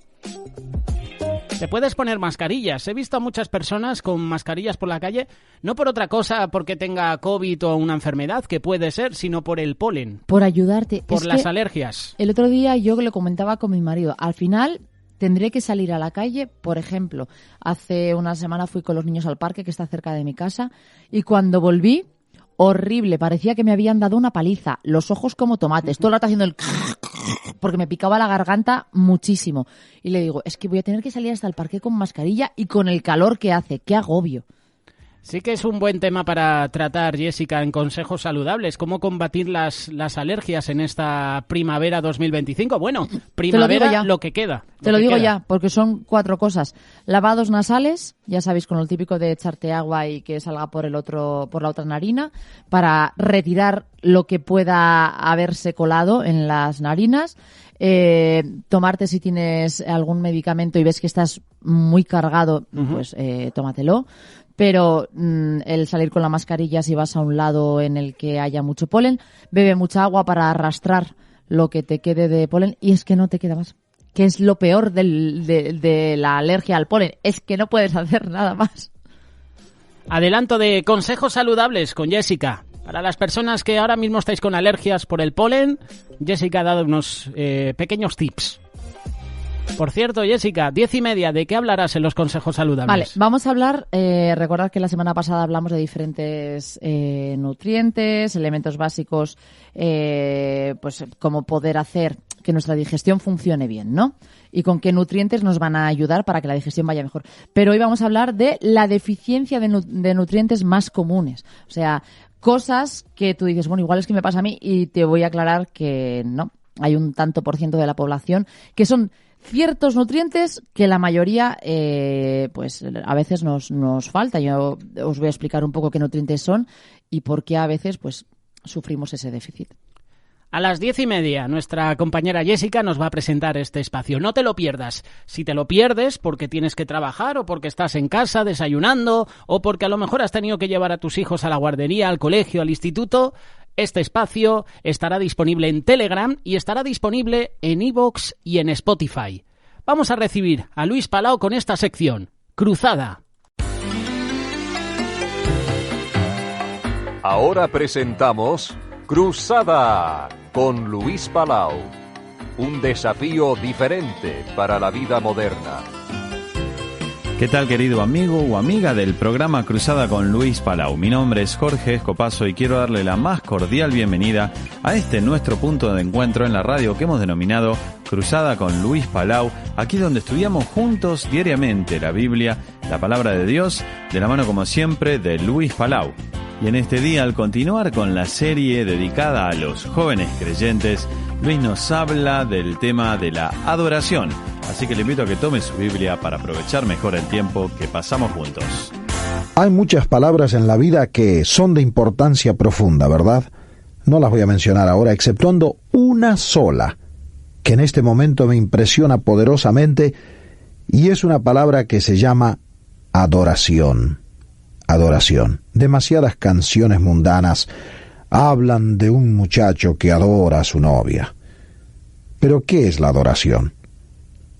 Te puedes poner mascarillas. He visto a muchas personas con mascarillas por la calle, no por otra cosa, porque tenga COVID o una enfermedad, que puede ser, sino por el polen. Por ayudarte. Por las alergias. El otro día yo lo comentaba con mi marido. Al final tendré que salir a la calle. Por ejemplo, hace una semana fui con los niños al parque, que está cerca de mi casa, y cuando volví, horrible, parecía que me habían dado una paliza, los ojos como tomates, todo el rato haciendo el porque me picaba la garganta muchísimo. Y le digo, es que voy a tener que salir hasta el parque con mascarilla y con el calor que hace, qué agobio. Sí que es un buen tema para tratar, Jessica, en consejos saludables. ¿Cómo combatir las alergias en esta primavera 2025? Bueno, primavera lo que queda. Te lo digo ya, porque son 4 cosas. Lavados nasales, ya sabéis, con lo típico de echarte agua y que salga por la otra narina, para retirar lo que pueda haberse colado en las narinas. Tomarte, si tienes algún medicamento y ves que estás muy cargado, pues tómatelo. Pero el salir con la mascarilla si vas a un lado en el que haya mucho polen, bebe mucha agua para arrastrar lo que te quede de polen, y es que no te queda más. Que es lo peor de la alergia al polen, es que no puedes hacer nada más. Adelanto de consejos saludables con Jessica. Para las personas que ahora mismo estáis con alergias por el polen, Jessica ha dado unos pequeños tips. Por cierto, Jessica, 10:30, ¿de qué hablarás en los consejos saludables? Vale, vamos a hablar, recordad que la semana pasada hablamos de diferentes nutrientes, elementos básicos, pues cómo poder hacer que nuestra digestión funcione bien, ¿no? Y con qué nutrientes nos van a ayudar para que la digestión vaya mejor. Pero hoy vamos a hablar de la deficiencia de nutrientes más comunes. O sea, cosas que tú dices, bueno, igual es que me pasa a mí, y te voy a aclarar que no. Hay un tanto por ciento de la población que son ciertos nutrientes que la mayoría, pues a veces nos falta. Yo os voy a explicar un poco qué nutrientes son y por qué a veces pues sufrimos ese déficit. A las 10:30, nuestra compañera Jessica nos va a presentar este espacio. No te lo pierdas. Si te lo pierdes porque tienes que trabajar o porque estás en casa desayunando o porque a lo mejor has tenido que llevar a tus hijos a la guardería, al colegio, al instituto, este espacio estará disponible en Telegram y estará disponible en iVoox y en Spotify. Vamos a recibir a Luis Palau con esta sección, Cruzada. Ahora presentamos Cruzada con Luis Palau. Un desafío diferente para la vida moderna. ¿Qué tal, querido amigo o amiga del programa Cruzada con Luis Palau? Mi nombre es Jorge Escopazo y quiero darle la más cordial bienvenida a este nuestro punto de encuentro en la radio que hemos denominado Cruzada con Luis Palau, aquí donde estudiamos juntos diariamente la Biblia, la palabra de Dios, de la mano como siempre de Luis Palau. Y en este día, al continuar con la serie dedicada a los jóvenes creyentes, Luis nos habla del tema de la adoración. Así que le invito a que tome su Biblia para aprovechar mejor el tiempo que pasamos juntos. Hay muchas palabras en la vida que son de importancia profunda, ¿verdad? No las voy a mencionar ahora, exceptuando una sola, que en este momento me impresiona poderosamente, y es una palabra que se llama adoración. Adoración. Demasiadas canciones mundanas hablan de un muchacho que adora a su novia. Pero ¿qué es la adoración?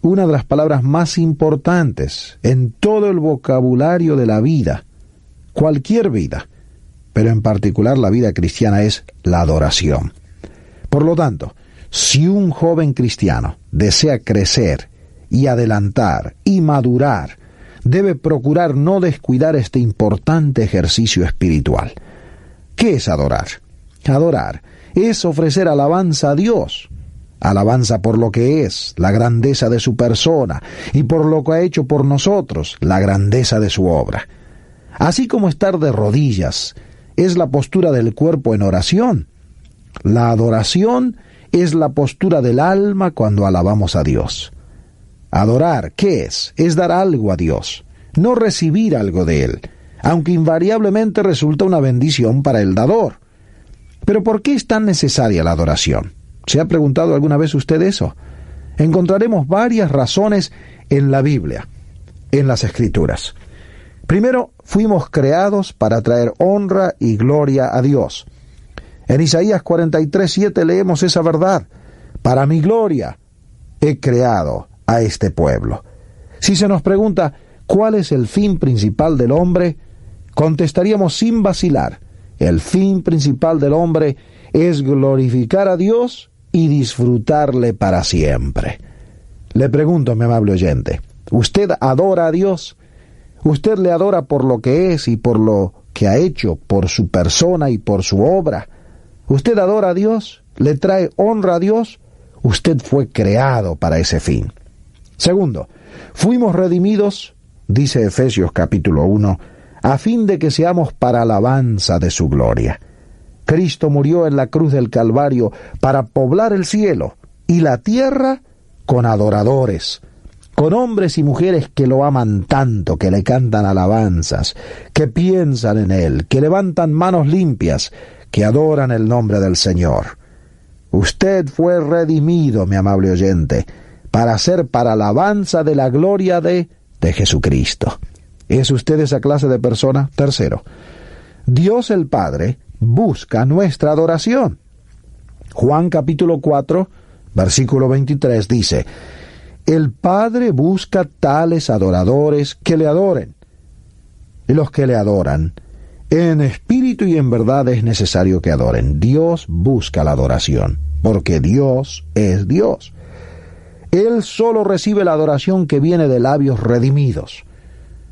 Una de las palabras más importantes en todo el vocabulario de la vida, cualquier vida, pero en particular la vida cristiana, es la adoración. Por lo tanto, si un joven cristiano desea crecer y adelantar y madurar, debe procurar no descuidar este importante ejercicio espiritual. ¿Qué es adorar? Adorar es ofrecer alabanza a Dios. Alabanza por lo que es, la grandeza de su persona, y por lo que ha hecho por nosotros, la grandeza de su obra. Así como estar de rodillas es la postura del cuerpo en oración, la adoración es la postura del alma cuando alabamos a Dios. Adorar, ¿qué es? Es dar algo a Dios, no recibir algo de Él, aunque invariablemente resulta una bendición para el dador. Pero ¿por qué es tan necesaria la adoración? ¿Se ha preguntado alguna vez usted eso? Encontraremos varias razones en la Biblia, en las Escrituras. Primero, fuimos creados para traer honra y gloria a Dios. En Isaías 43:7 leemos esa verdad. Para mi gloria he creado a este pueblo. Si se nos pregunta cuál es el fin principal del hombre, contestaríamos sin vacilar: el fin principal del hombre es glorificar a Dios y disfrutarle para siempre. Le pregunto, mi amable oyente, ¿usted adora a Dios? ¿Usted le adora por lo que es y por lo que ha hecho, por su persona y por su obra? ¿Usted adora a Dios? ¿Le trae honra a Dios? Usted fue creado para ese fin. Segundo, fuimos redimidos, dice Efesios capítulo 1, a fin de que seamos para alabanza de su gloria. Cristo murió en la cruz del Calvario para poblar el cielo y la tierra con adoradores, con hombres y mujeres que lo aman tanto, que le cantan alabanzas, que piensan en Él, que levantan manos limpias, que adoran el nombre del Señor. Usted fue redimido, mi amable oyente, para ser para alabanza de la gloria de Jesucristo. ¿Es usted esa clase de persona? Tercero, Dios el Padre busca nuestra adoración. Juan capítulo 4, versículo 23 dice: el Padre busca tales adoradores que le adoren. Y los que le adoran, en espíritu y en verdad es necesario que adoren. Dios busca la adoración, porque Dios es Dios. Él solo recibe la adoración que viene de labios redimidos.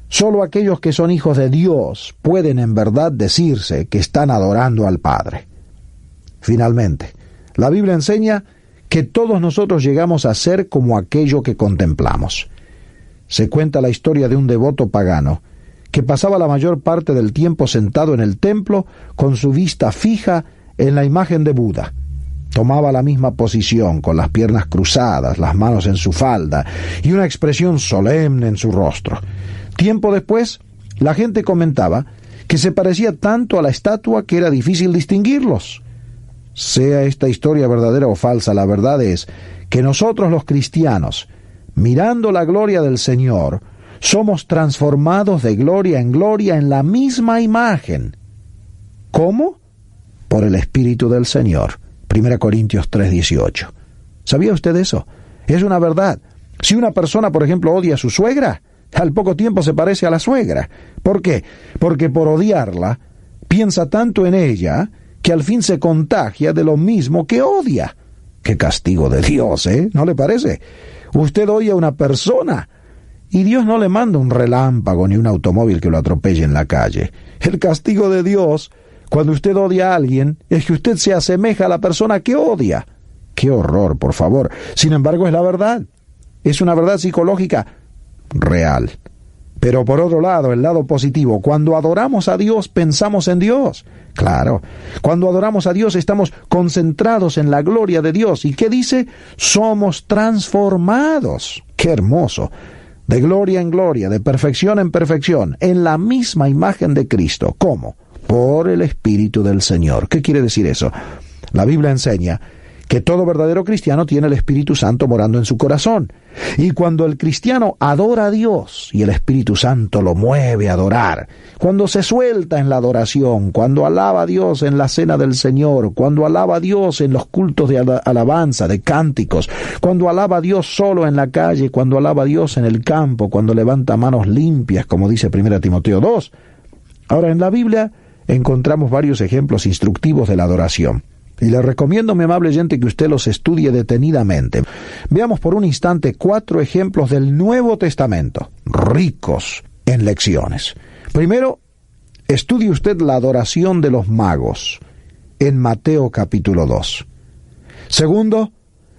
Solo aquellos que son hijos de Dios pueden en verdad decirse que están adorando al Padre. Finalmente, la Biblia enseña que todos nosotros llegamos a ser como aquello que contemplamos. Se cuenta la historia de un devoto pagano que pasaba la mayor parte del tiempo sentado en el templo con su vista fija en la imagen de Buda. Tomaba la misma posición, con las piernas cruzadas, las manos en su falda y una expresión solemne en su rostro. Tiempo después, la gente comentaba que se parecía tanto a la estatua que era difícil distinguirlos. Sea esta historia verdadera o falsa, la verdad es que nosotros los cristianos, mirando la gloria del Señor, somos transformados de gloria en la misma imagen. ¿Cómo? Por el Espíritu del Señor. 1 Corintios 3:18. ¿Sabía usted eso? Es una verdad. Si una persona, por ejemplo, odia a su suegra, al poco tiempo se parece a la suegra. ¿Por qué? Porque por odiarla, piensa tanto en ella que al fin se contagia de lo mismo que odia. ¡Qué castigo de Dios!, ¿eh? ¿No le parece? Usted odia a una persona y Dios no le manda un relámpago ni un automóvil que lo atropelle en la calle. El castigo de Dios, cuando usted odia a alguien, es que usted se asemeja a la persona que odia. ¡Qué horror, por favor! Sin embargo, es la verdad. Es una verdad psicológica real. Pero por otro lado, el lado positivo, cuando adoramos a Dios, pensamos en Dios. Claro, cuando adoramos a Dios estamos concentrados en la gloria de Dios. ¿Y qué dice? Somos transformados. ¡Qué hermoso! De gloria en gloria, de perfección en perfección, en la misma imagen de Cristo. ¿Cómo? Por el Espíritu del Señor. ¿Qué quiere decir eso? La Biblia enseña que todo verdadero cristiano tiene el Espíritu Santo morando en su corazón. Y cuando el cristiano adora a Dios y el Espíritu Santo lo mueve a adorar, cuando se suelta en la adoración, cuando alaba a Dios en la cena del Señor, cuando alaba a Dios en los cultos de alabanza, de cánticos, cuando alaba a Dios solo en la calle, cuando alaba a Dios en el campo, cuando levanta manos limpias, como dice 1 Timoteo 2. Ahora, en la Biblia encontramos varios ejemplos instructivos de la adoración. Y le recomiendo, mi amable oyente, que usted los estudie detenidamente. Veamos por un instante 4 ejemplos del Nuevo Testamento, ricos en lecciones. Primero, estudie usted la adoración de los magos en Mateo capítulo 2. Segundo,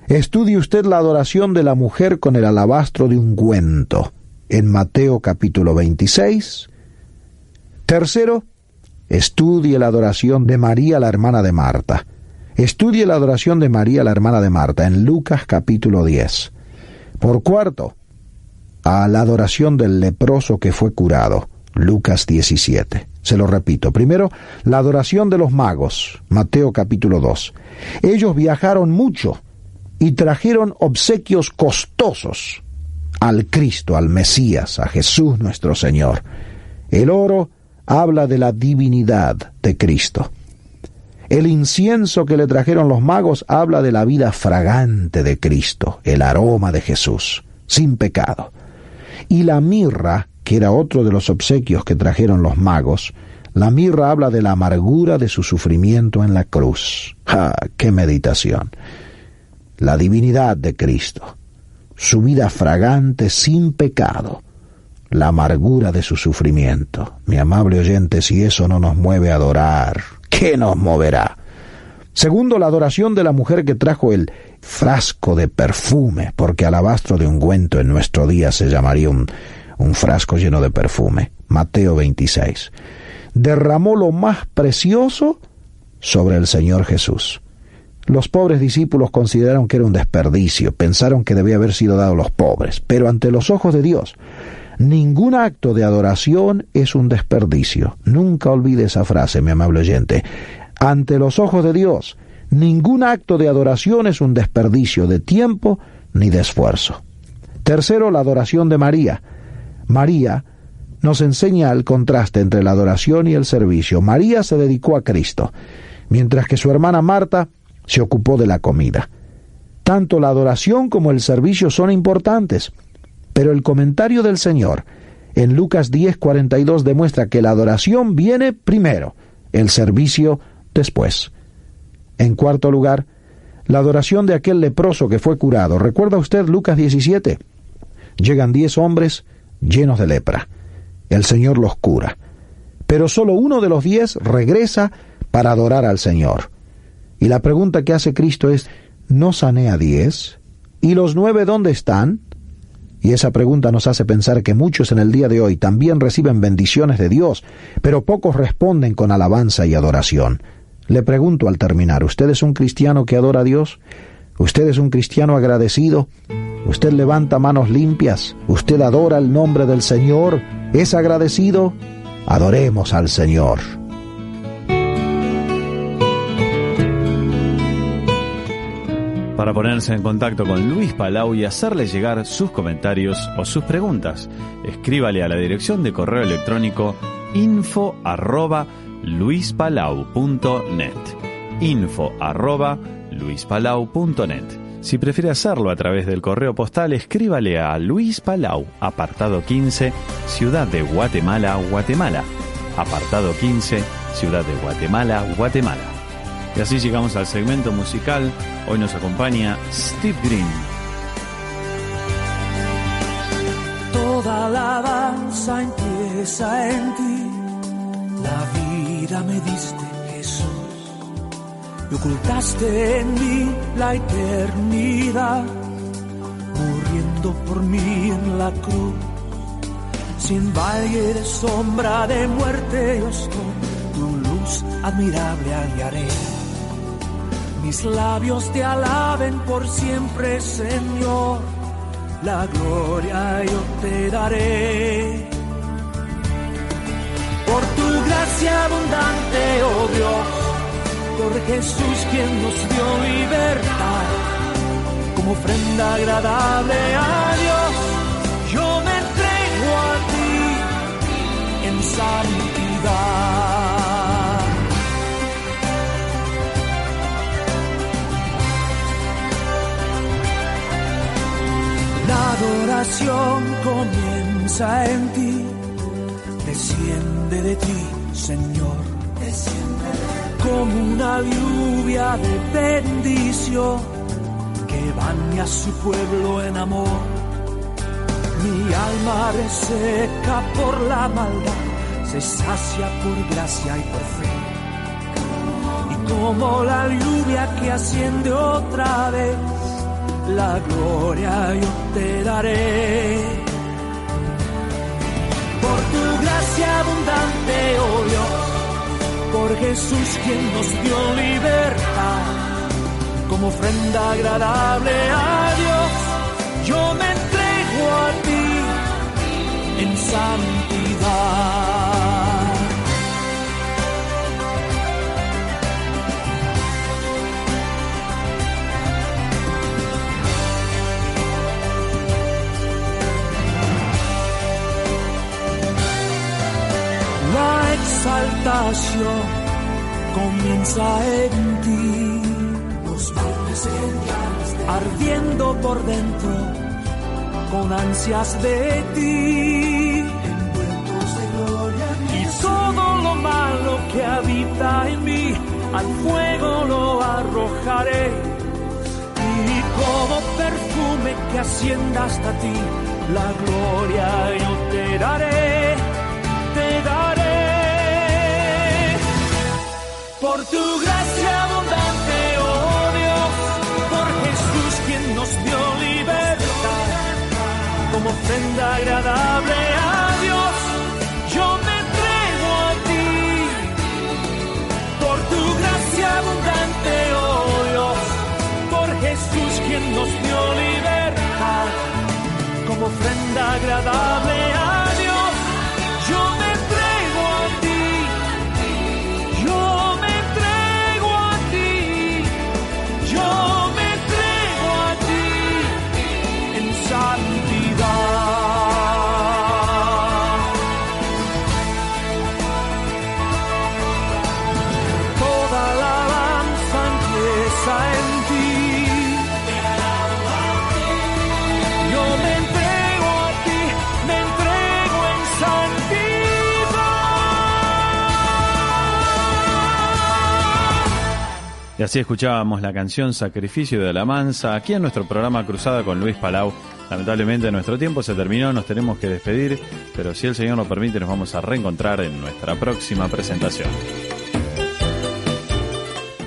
estudie usted la adoración de la mujer con el alabastro de ungüento en Mateo capítulo 26. Tercero, estudie la adoración de María, la hermana de Marta. Estudie la adoración de María, la hermana de Marta, en Lucas capítulo 10. Por cuarto, a la adoración del leproso que fue curado, Lucas 17. Se lo repito. Primero, la adoración de los magos, Mateo capítulo 2. Ellos viajaron mucho y trajeron obsequios costosos al Cristo, al Mesías, a Jesús nuestro Señor. El oro habla de la divinidad de Cristo. El incienso que le trajeron los magos habla de la vida fragante de Cristo, el aroma de Jesús, sin pecado. Y la mirra, que era otro de los obsequios que trajeron los magos, la mirra habla de la amargura de su sufrimiento en la cruz. ¡Ah, qué meditación! La divinidad de Cristo, su vida fragante sin pecado, la amargura de su sufrimiento. Mi amable oyente, si eso no nos mueve a adorar, ¿qué nos moverá? Segundo, la adoración de la mujer que trajo el frasco de perfume, porque alabastro de ungüento en nuestro día se llamaría un frasco lleno de perfume. Mateo 26. Derramó lo más precioso sobre el Señor Jesús. Los pobres discípulos consideraron que era un desperdicio, pensaron que debía haber sido dado a los pobres, pero ante los ojos de Dios, ningún acto de adoración es un desperdicio. Nunca olvide esa frase, mi amable oyente. Ante los ojos de Dios, ningún acto de adoración es un desperdicio de tiempo ni de esfuerzo. Tercero, la adoración de María. María nos enseña el contraste entre la adoración y el servicio. María se dedicó a Cristo, mientras que su hermana Marta se ocupó de la comida. Tanto la adoración como el servicio son importantes, pero el comentario del Señor en Lucas 10:42 demuestra que la adoración viene primero, el servicio después. En cuarto lugar, la adoración de aquel leproso que fue curado. ¿Recuerda usted Lucas 17? Llegan 10 hombres llenos de lepra. El Señor los cura. Pero solo uno de los 10 regresa para adorar al Señor. Y la pregunta que hace Cristo es, ¿no sané a 10? ¿Y los 9 dónde están? Y esa pregunta nos hace pensar que muchos en el día de hoy también reciben bendiciones de Dios, pero pocos responden con alabanza y adoración. Le pregunto al terminar, ¿usted es un cristiano que adora a Dios? ¿Usted es un cristiano agradecido? ¿Usted levanta manos limpias? ¿Usted adora el nombre del Señor? ¿Es agradecido? Adoremos al Señor. Para ponerse en contacto con Luis Palau y hacerle llegar sus comentarios o sus preguntas, escríbale a la dirección de correo electrónico info@luispalau.net. info@luispalau.net. Si prefiere hacerlo a través del correo postal, escríbale a Luis Palau, apartado 15, Ciudad de Guatemala, Guatemala. Apartado 15, Ciudad de Guatemala, Guatemala. Y así llegamos al segmento musical. Hoy nos acompaña Steve Green. Toda alabanza empieza en ti. La vida me diste, Jesús. Y ocultaste en mí la eternidad, muriendo por mí en la cruz. Sin valle de sombra de muerte yo estoy, tu luz admirable hallaré. Mis labios te alaben por siempre, Señor, la gloria yo te daré. Por tu gracia abundante, oh Dios, por Jesús quien nos dio libertad, como ofrenda agradable a Dios, yo me entrego a ti en santidad. La adoración comienza en ti, desciende de ti, Señor, desciende como una lluvia de bendición que baña a su pueblo en amor. Mi alma reseca por la maldad, se sacia por gracia y por fe. Y como la lluvia que asciende otra vez, la gloria yo te daré. Por tu gracia abundante, oh Dios, por Jesús quien nos dio libertad, como ofrenda agradable a Dios, yo me entrego a ti en santidad. La exaltación comienza en ti, los montes ardiendo por dentro con ansias de ti, envueltos de gloria, y todo lo malo que habita en mí al fuego lo arrojaré, y como perfume que ascienda hasta ti, la gloria yo te daré, te daré. Por tu gracia abundante, oh Dios, por Jesús quien nos dio libertad, como ofrenda agradable a Dios, yo así escuchábamos la canción Sacrificio de Alabanza aquí en nuestro programa Cruzada con Luis Palau. Lamentablemente nuestro tiempo se terminó, nos tenemos que despedir, pero si el Señor nos permite nos vamos a reencontrar en nuestra próxima presentación.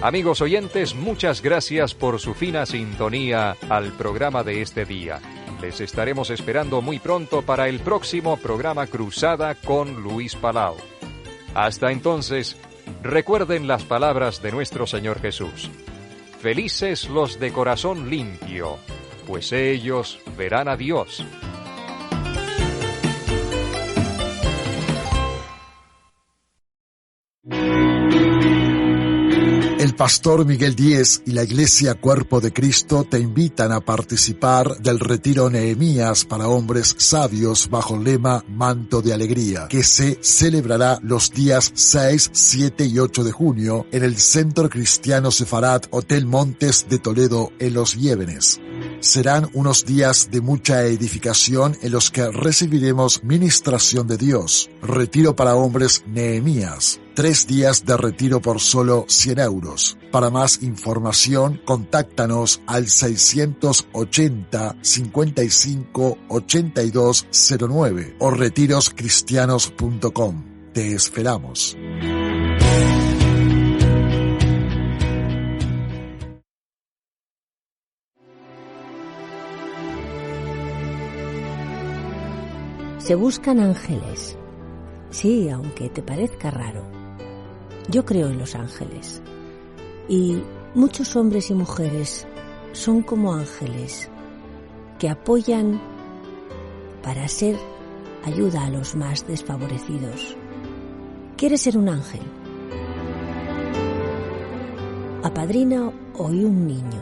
Amigos oyentes, muchas gracias por su fina sintonía al programa de este día. Les estaremos esperando muy pronto para el próximo programa Cruzada con Luis Palau. Hasta entonces, recuerden las palabras de nuestro Señor Jesús. Felices los de corazón limpio, pues ellos verán a Dios. El pastor Miguel Díez y la Iglesia Cuerpo de Cristo te invitan a participar del retiro Nehemías para hombres sabios bajo el lema Manto de Alegría, que se celebrará los días 6, 7 y 8 de junio en el Centro Cristiano Sefarat Hotel Montes de Toledo en Los Yévenes. Serán unos días de mucha edificación en los que recibiremos ministración de Dios. Retiro para hombres Nehemías. 3 días de retiro por solo 100 euros. Para más información, contáctanos al 680 55 82 09 o retiroscristianos.com. Te esperamos. Se buscan ángeles. Sí, aunque te parezca raro. Yo creo en los ángeles. Y muchos hombres y mujeres son como ángeles que apoyan para ser ayuda a los más desfavorecidos. ¿Quieres ser un ángel? Apadrina hoy un niño.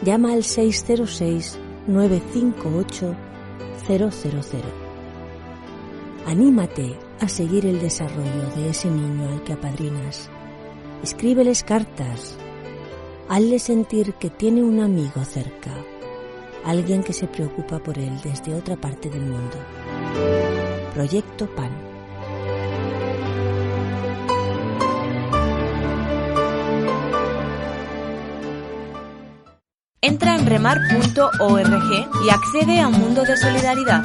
Llama al 606-958-000. Anímate a seguir el desarrollo de ese niño al que apadrinas. Escríbeles cartas. Hazle sentir que tiene un amigo cerca, alguien que se preocupa por él desde otra parte del mundo. Proyecto PAN. Entra en remar.org y accede a un mundo de solidaridad.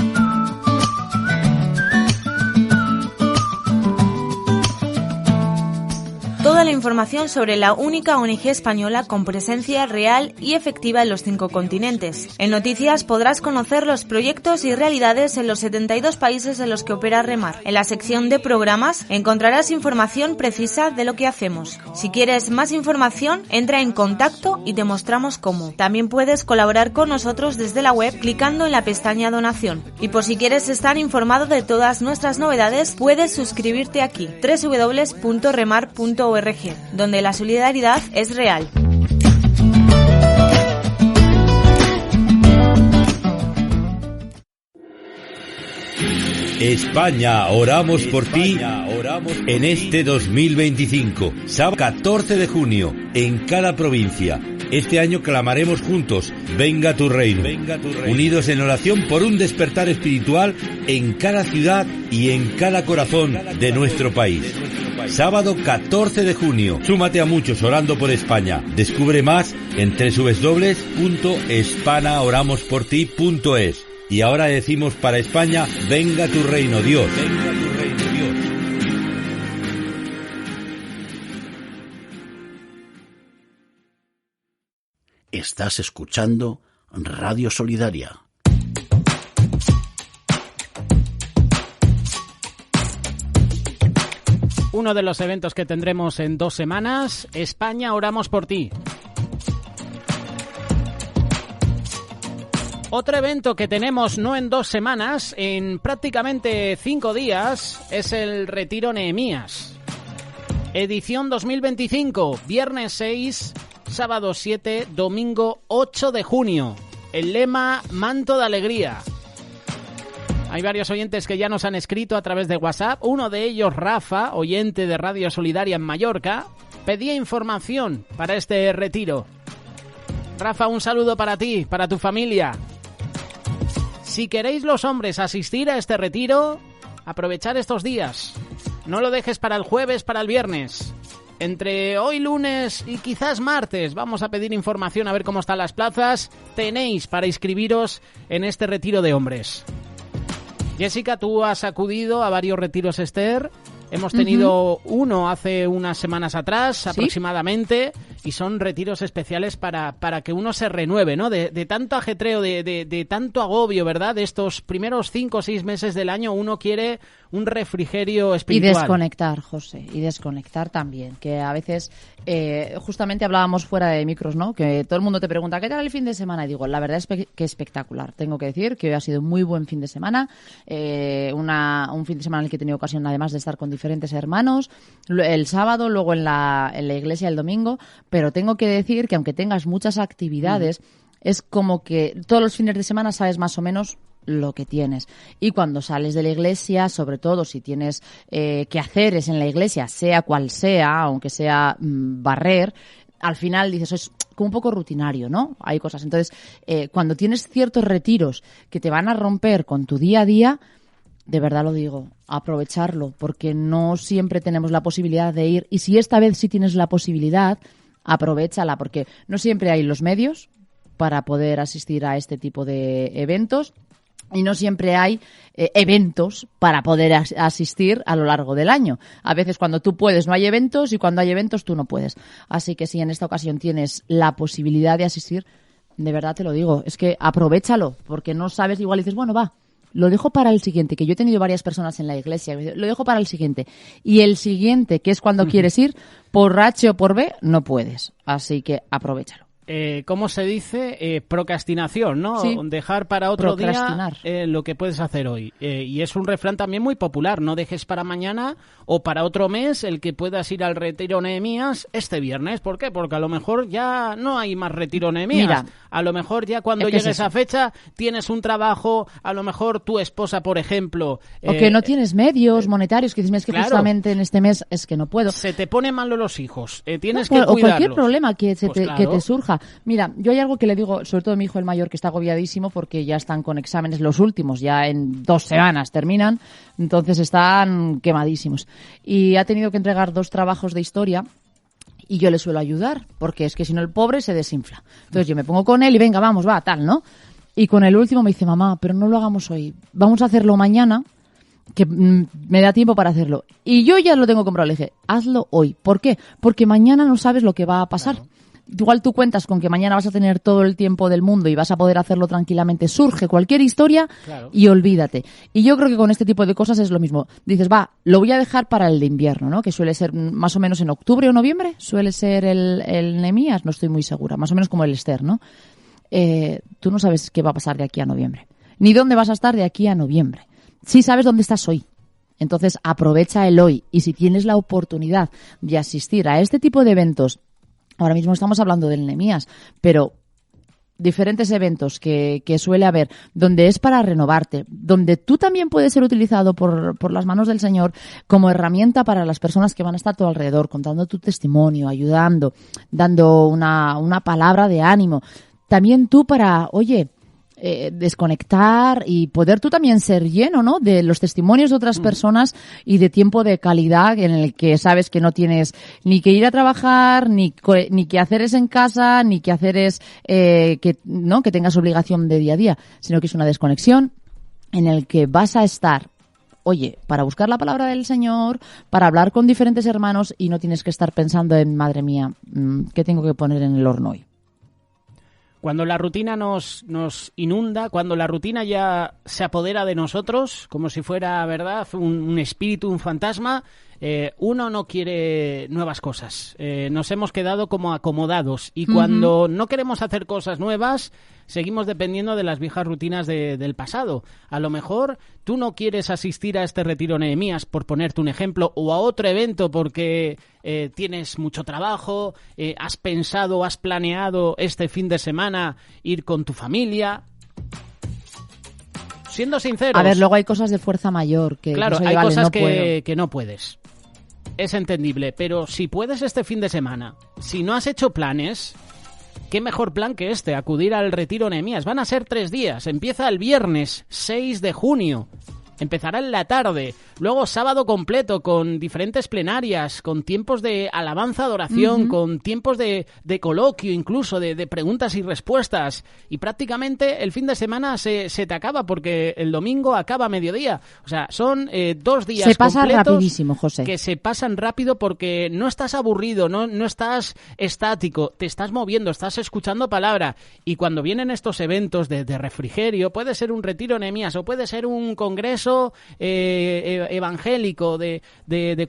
Toda la información sobre la única ONG española con presencia real y efectiva en los 5 continentes. En Noticias podrás conocer los proyectos y realidades en los 72 países en los que opera Remar. En la sección de programas encontrarás información precisa de lo que hacemos. Si quieres más información, entra en contacto y te mostramos cómo. También puedes colaborar con nosotros desde la web clicando en la pestaña Donación. Y por si quieres estar informado de todas nuestras novedades, puedes suscribirte aquí, www.remar.org, donde la solidaridad es real. España, oramos por ti en este 2025. Sábado 14 de junio, en cada provincia. Este año clamaremos juntos, venga tu reino. Unidos en oración por un despertar espiritual en cada ciudad y en cada corazón de nuestro país. Sábado 14 de junio. Súmate a muchos orando por España. Descubre más en www.espanaoramosporti.es. Y ahora decimos para España, venga tu reino, Dios. Venga tu reino, Dios. Estás escuchando Radio Solidaria. Uno de los eventos que tendremos en 2 semanas, España, oramos por ti. Otro evento que tenemos no en 2 semanas, en prácticamente 5 días, es el Retiro Nehemías. Edición 2025, viernes 6, sábado 7, domingo 8 de junio. El lema, Manto de Alegría. Hay varios oyentes que ya nos han escrito a través de WhatsApp. Uno de ellos, Rafa, oyente de Radio Solidaria en Mallorca, pedía información para este retiro. Rafa, un saludo para ti, para tu familia. Si queréis los hombres asistir a este retiro, aprovechar estos días. No lo dejes para el jueves, para el viernes. entre hoy lunes y quizás martes vamos a pedir información a ver cómo están las plazas. Tenéis para inscribiros en este retiro de hombres. Jessica, tú has acudido a varios retiros, Esther. Hemos tenido uno hace unas semanas atrás, aproximadamente, y son retiros especiales para que uno se renueve, ¿no? De tanto ajetreo, de tanto agobio, ¿verdad? De estos primeros 5 o 6 meses del año, uno quiere un refrigerio espiritual. Y desconectar, José, y desconectar también, que a veces, justamente hablábamos fuera de micros, ¿no? Que todo el mundo te pregunta, ¿qué tal el fin de semana? Y digo, la verdad es que espectacular. Tengo que decir que hoy ha sido muy buen fin de semana, un fin de semana en el que he tenido ocasión, además, de estar con diferentes hermanos, el sábado, luego en la iglesia el domingo, pero tengo que decir que aunque tengas muchas actividades, es como que todos los fines de semana sabes más o menos lo que tienes. Y cuando sales de la iglesia, sobre todo si tienes quehaceres en la iglesia, sea cual sea, aunque sea barrer, al final dices, es como un poco rutinario, ¿no? Hay cosas. Entonces, cuando tienes ciertos retiros que te van a romper con tu día a día, de verdad lo digo, aprovecharlo, porque no siempre tenemos la posibilidad de ir. Y si esta vez sí tienes la posibilidad, aprovéchala, porque no siempre hay los medios para poder asistir a este tipo de eventos. Y no siempre hay eventos para poder asistir a lo largo del año. A veces cuando tú puedes no hay eventos y cuando hay eventos tú no puedes. Así que si en esta ocasión tienes la posibilidad de asistir, de verdad te lo digo, es que aprovéchalo, porque no sabes, igual dices, bueno, va, lo dejo para el siguiente, que yo he tenido varias personas en la iglesia, lo dejo para el siguiente. Y el siguiente, que es cuando quieres ir, por H o por B, no puedes. Así que aprovéchalo. ¿Cómo se dice? Procrastinación, ¿no? Sí. Dejar para otro día lo que puedes hacer hoy. Y es un refrán también muy popular. No dejes para mañana o para otro mes el que puedas ir al retiro Nehemías este viernes. ¿Por qué? Porque a lo mejor ya no hay más retiro Nehemías. Mira, a lo mejor ya cuando llegue esa fecha tienes un trabajo, a lo mejor tu esposa, por ejemplo... o que no tienes medios monetarios, que dices, es que claro, justamente en este mes es que no puedo. Se te ponen malos los hijos, tienes que cuidarlos. O cualquier problema que Claro. que te surja. Mira, yo hay algo que le digo, sobre todo a mi hijo el mayor, que está agobiadísimo porque ya están con exámenes los últimos, ya en 2 semanas terminan, entonces están quemadísimos. Y ha tenido que entregar 2 trabajos de historia y yo le suelo ayudar, porque es que si no el pobre se desinfla. Entonces yo me pongo con él y venga, vamos, va, tal, ¿no? Y con el último me dice, mamá, pero no lo hagamos hoy, vamos a hacerlo mañana, que me da tiempo para hacerlo. Y yo ya lo tengo comprado, le dije, hazlo hoy. ¿Por qué? Porque mañana no sabes lo que va a pasar. Claro. Igual tú cuentas con que mañana vas a tener todo el tiempo del mundo y vas a poder hacerlo tranquilamente. Surge cualquier historia y olvídate. Y yo creo que con este tipo de cosas es lo mismo. Dices, va, lo voy a dejar para el de invierno, ¿no? Que suele ser más o menos en octubre o noviembre. Suele ser el Nehemías, no estoy muy segura. Más o menos como el Esther, ¿no? Tú no sabes qué va a pasar de aquí a noviembre. Ni dónde vas a estar de aquí a noviembre. Sí sabes dónde estás hoy. Entonces aprovecha el hoy. Y si tienes la oportunidad de asistir a este tipo de eventos, ahora mismo estamos hablando del Nehemías, pero diferentes eventos que suele haber, donde es para renovarte, donde tú también puedes ser utilizado por las manos del Señor como herramienta para las personas que van a estar a tu alrededor, contando tu testimonio, ayudando, dando una palabra de ánimo. También tú para, oye, desconectar y poder tú también ser lleno, ¿no? De los testimonios de otras personas y de tiempo de calidad en el que sabes que no tienes ni que ir a trabajar, ni que haceres en casa, ni que haceres que tengas obligación de día a día, sino que es una desconexión en el que vas a estar, oye, para buscar la palabra del Señor, para hablar con diferentes hermanos y no tienes que estar pensando en, madre mía, ¿qué tengo que poner en el horno hoy? Cuando la rutina nos inunda, cuando la rutina ya se apodera de nosotros, como si fuera, ¿verdad?, un espíritu, un fantasma, uno no quiere nuevas cosas. Nos hemos quedado como acomodados y cuando no queremos hacer cosas nuevas, seguimos dependiendo de las viejas rutinas del pasado. A lo mejor tú no quieres asistir a este retiro Nehemías, por ponerte un ejemplo, o a otro evento porque tienes mucho trabajo, has pensado, has planeado este fin de semana ir con tu familia. Siendo sinceros. A ver, luego hay cosas de fuerza mayor que... Claro, que hay vale, cosas no que no puedes. Es entendible, pero si puedes este fin de semana, si no has hecho planes, qué mejor plan que este, acudir al retiro Nehemías. Van a ser 3 días, empieza el viernes 6 de junio. Empezará en la tarde, luego sábado completo con diferentes plenarias, con tiempos de alabanza, adoración, con tiempos de coloquio, incluso de preguntas y respuestas. Y prácticamente el fin de semana se te acaba porque el domingo acaba a mediodía. O sea, son 2 días se pasa completos rapidísimo, José. que se pasan rápido porque no estás aburrido, no estás estático, te estás moviendo, estás escuchando palabra. Y cuando vienen estos eventos de refrigerio, puede ser un retiro Nehemías o puede ser un congreso evangélico de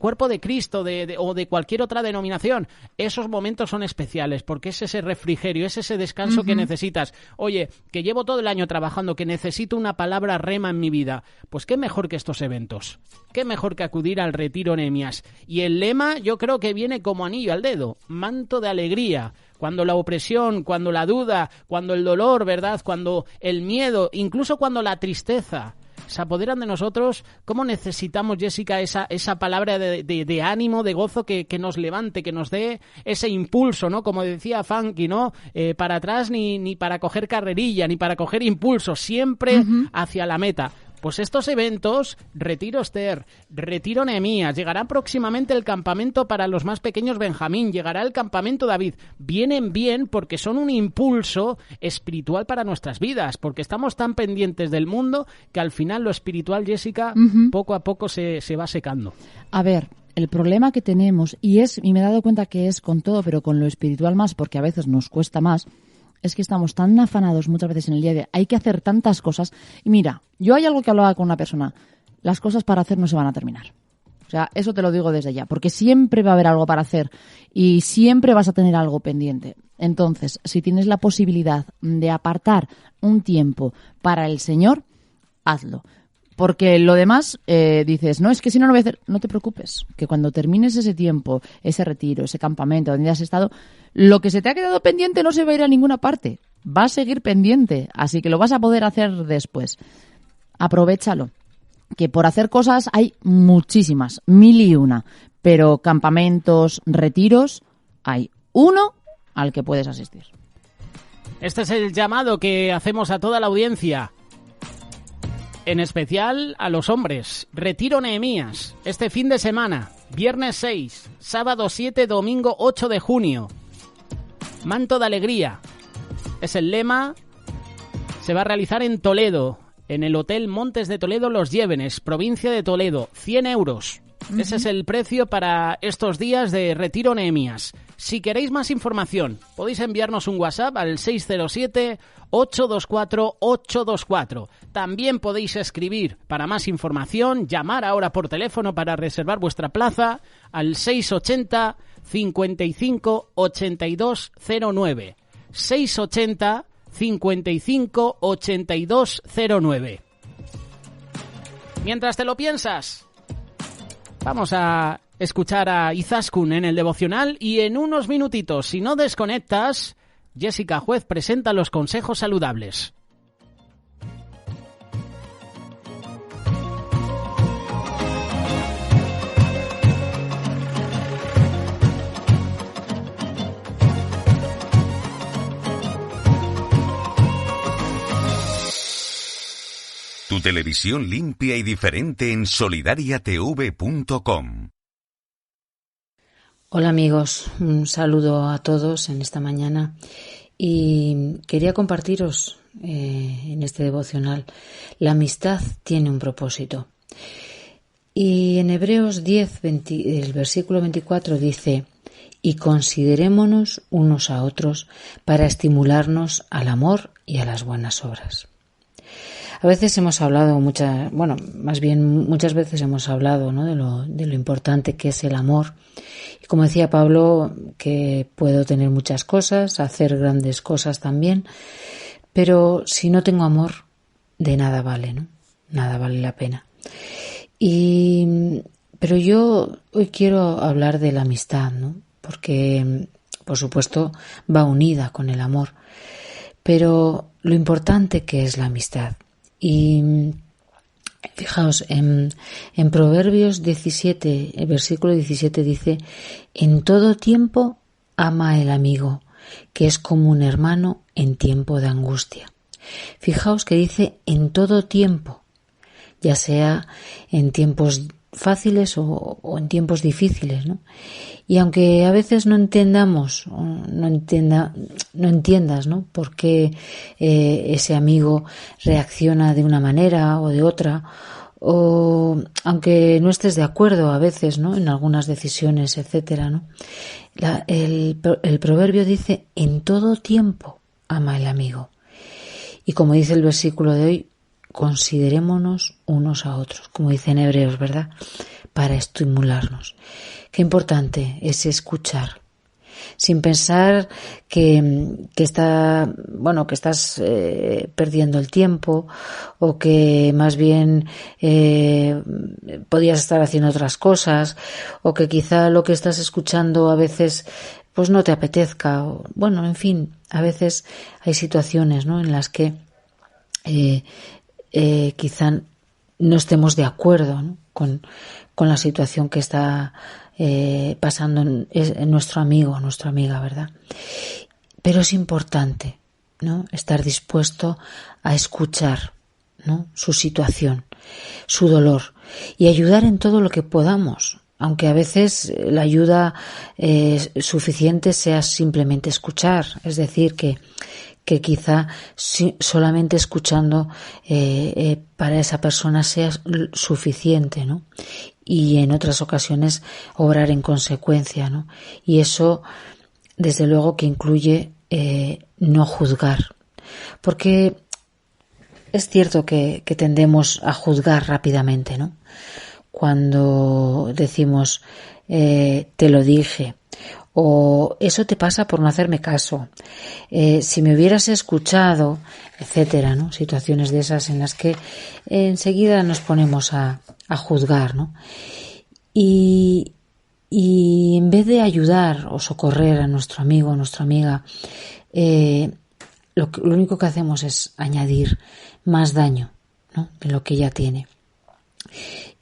cuerpo de Cristo o de cualquier otra denominación, esos momentos son especiales porque es ese refrigerio, es ese descanso que necesitas. Oye, que llevo todo el año trabajando, que necesito una palabra rema en mi vida, pues qué mejor que estos eventos, qué mejor que acudir al retiro Nehemías. Y el lema yo creo que viene como anillo al dedo: manto de alegría. Cuando la opresión, cuando la duda, cuando el dolor, ¿verdad?, cuando el miedo, incluso cuando la tristeza se apoderan de nosotros, ¿cómo necesitamos, Jessica, esa palabra de ánimo, de gozo que nos levante, que nos dé ese impulso, ¿no? Como decía Funky, ¿no? Para atrás ni para coger carrerilla, ni para coger impulso, siempre hacia la meta. Pues estos eventos, Retiro Esther, Retiro Nehemías, llegará próximamente el campamento para los más pequeños Benjamín, llegará el campamento David. Vienen bien porque son un impulso espiritual para nuestras vidas, porque estamos tan pendientes del mundo que al final lo espiritual, Jessica, poco a poco se va secando. A ver, el problema que tenemos, y me he dado cuenta que es con todo, pero con lo espiritual más, porque a veces nos cuesta más, es que estamos tan afanados muchas veces en el día de hay que hacer tantas cosas. Y mira, yo hay algo que hablaba con una persona: las cosas para hacer no se van a terminar. O sea, eso te lo digo desde ya, porque siempre va a haber algo para hacer y siempre vas a tener algo pendiente. Entonces, si tienes la posibilidad de apartar un tiempo para el Señor, hazlo. Porque lo demás, dices, no, es que si no, no voy a hacer. No te preocupes, que cuando termines ese tiempo, ese retiro, ese campamento donde has estado, lo que se te ha quedado pendiente no se va a ir a ninguna parte. Va a seguir pendiente, así que lo vas a poder hacer después. Aprovéchalo, que por hacer cosas hay muchísimas, 1001, pero campamentos, retiros, hay uno al que puedes asistir. Este es el llamado que hacemos a toda la audiencia. En especial a los hombres. Retiro Nehemías, este fin de semana, viernes 6, sábado 7, domingo 8 de junio. Manto de alegría. Es el lema. Se va a realizar en Toledo, en el Hotel Montes de Toledo Los Llévenes, provincia de Toledo. 100 euros. Ese es el precio para estos días de Retiro Nehemías. Si queréis más información, podéis enviarnos un WhatsApp al 607-824-824. También podéis escribir para más información, llamar ahora por teléfono para reservar vuestra plaza al 680 55 82 09. 680 55 82 09. Mientras te lo piensas, vamos a escuchar a Izaskun en el devocional y en unos minutitos, si no desconectas, Jessica Juez presenta los consejos saludables. Tu televisión limpia y diferente en solidariatv.com. Hola amigos, un saludo a todos en esta mañana y quería compartiros en este devocional: la amistad tiene un propósito. Y en Hebreos 10, el versículo 24 dice: y considerémonos unos a otros para estimularnos al amor y a las buenas obras. A veces hemos hablado muchas veces hemos hablado, ¿no?, de lo importante que es el amor. Y como decía Pablo, que puedo tener muchas cosas, hacer grandes cosas también, pero si no tengo amor, de nada vale, ¿no? Nada vale la pena. Pero yo hoy quiero hablar de la amistad, ¿no? Porque, por supuesto, va unida con el amor. Pero lo importante que es la amistad. Y fijaos, en Proverbios 17, el versículo 17 dice: en todo tiempo ama el amigo, que es como un hermano en tiempo de angustia. Fijaos que dice en todo tiempo. ya sea en tiempos fáciles o en tiempos difíciles, ¿no? Y aunque a veces no entiendas, ¿no?, por qué ese amigo reacciona de una manera o de otra, o aunque no estés de acuerdo a veces, ¿no?, en algunas decisiones, etcétera, ¿no? El proverbio dice: en todo tiempo ama el amigo. Y como dice el versículo de hoy, considerémonos unos a otros, como dice en Hebreos, ¿verdad?, para estimularnos. Qué importante es escuchar, sin pensar que estás perdiendo el tiempo, o que más bien podías estar haciendo otras cosas, o que quizá lo que estás escuchando a veces pues no te apetezca, o, bueno, en fin, a veces hay situaciones, ¿no?, en las que quizá no estemos de acuerdo, ¿no?, con la situación que está pasando en nuestro amigo o nuestra amiga, ¿verdad? Pero es importante, ¿no?, estar dispuesto a escuchar, ¿no?, su situación, su dolor, y ayudar en todo lo que podamos, aunque a veces la ayuda suficiente sea simplemente escuchar, es decir, que quizá solamente escuchando para esa persona sea suficiente, ¿no? Y en otras ocasiones obrar en consecuencia, ¿no? Y eso, desde luego, que incluye no juzgar, porque es cierto que tendemos a juzgar rápidamente, ¿no? Cuando decimos te lo dije, o eso te pasa por no hacerme caso, si me hubieras escuchado, etcétera, ¿no? Situaciones de esas en las que enseguida nos ponemos a juzgar, ¿no? Y en vez de ayudar o socorrer a nuestro amigo o nuestra amiga, lo único que hacemos es añadir más daño, ¿no?, de lo que ya tiene.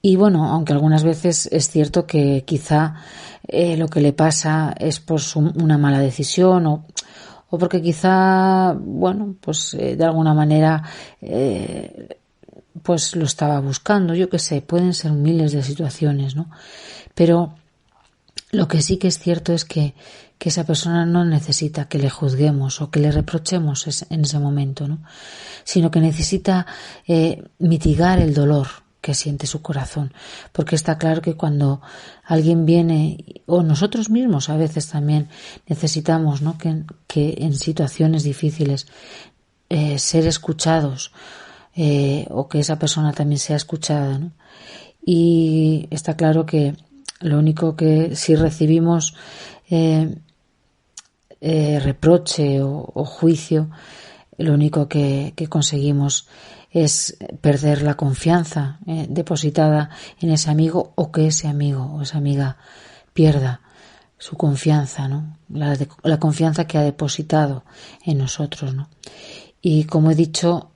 Y bueno, aunque algunas veces es cierto que quizá lo que le pasa es por una mala decisión, o porque quizá, bueno, pues de alguna manera pues lo estaba buscando, yo qué sé, pueden ser miles de situaciones, ¿no? Pero lo que sí que es cierto es que esa persona no necesita que le juzguemos o que le reprochemos en ese momento, ¿no?, sino que necesita mitigar el dolor que siente su corazón, porque está claro que cuando alguien viene, o nosotros mismos a veces también necesitamos, ¿no?, que en situaciones difíciles ser escuchados, o que esa persona también sea escuchada, ¿no? Y está claro que lo único que, si recibimos reproche o juicio, lo único que conseguimos es perder la confianza depositada en ese amigo, o que ese amigo o esa amiga pierda su confianza, ¿no?, la confianza que ha depositado en nosotros, ¿no? Y como he dicho,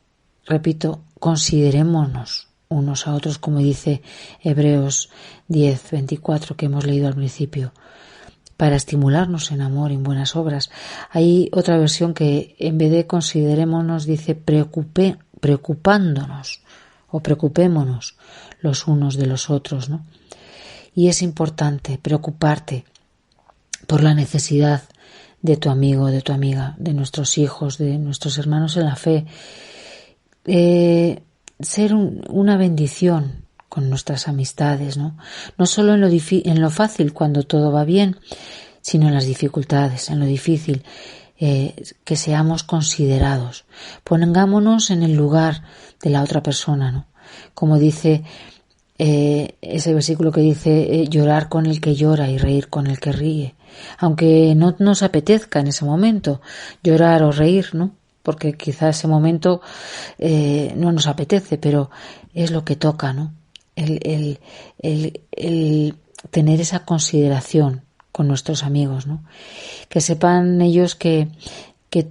repito, considerémonos unos a otros, como dice Hebreos 10:24, que hemos leído al principio, para estimularnos en amor y en buenas obras. Hay otra versión que en vez de considerémonos dice preocupándonos o preocupémonos los unos de los otros, ¿no? Y es importante preocuparte por la necesidad de tu amigo, de tu amiga, de nuestros hijos, de nuestros hermanos en la fe, ser una bendición con nuestras amistades, ¿no? No solo en lo fácil, cuando todo va bien, sino en las dificultades, en lo difícil, que seamos considerados. Pongámonos en el lugar de la otra persona, ¿no? Como dice ese versículo que dice llorar con el que llora y reír con el que ríe. Aunque no nos apetezca en ese momento llorar o reír, ¿no?, porque quizá ese momento no nos apetece, pero es lo que toca, ¿no? El tener esa consideración con nuestros amigos, ¿no? Que sepan ellos que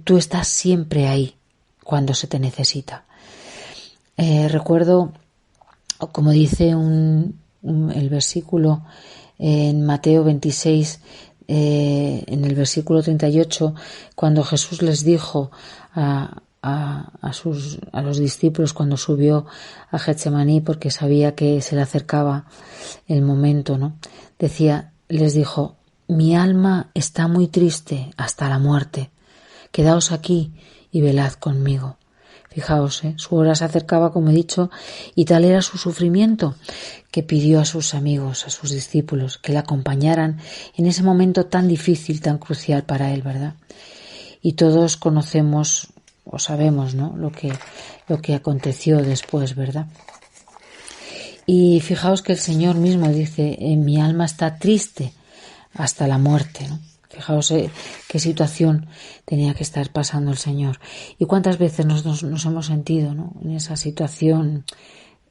tú estás siempre ahí cuando se te necesita. Recuerdo, como dice el versículo en Mateo 26, en el versículo 38, cuando Jesús les dijo a a los discípulos cuando subió a Getsemaní, porque sabía que se le acercaba el momento, ¿no? Les dijo: mi alma está muy triste hasta la muerte. Quedaos aquí y velad conmigo. Fijaos, su hora se acercaba, como he dicho, y tal era su sufrimiento que pidió a sus amigos, a sus discípulos, que le acompañaran en ese momento tan difícil, tan crucial para él, ¿verdad? Y todos conocemos o sabemos, ¿no?, lo que aconteció después, ¿verdad? Y fijaos que el Señor mismo dice: mi alma está triste hasta la muerte, ¿no? Fijaos qué situación tenía que estar pasando el Señor. Y cuántas veces nos hemos sentido, ¿no?, en esa situación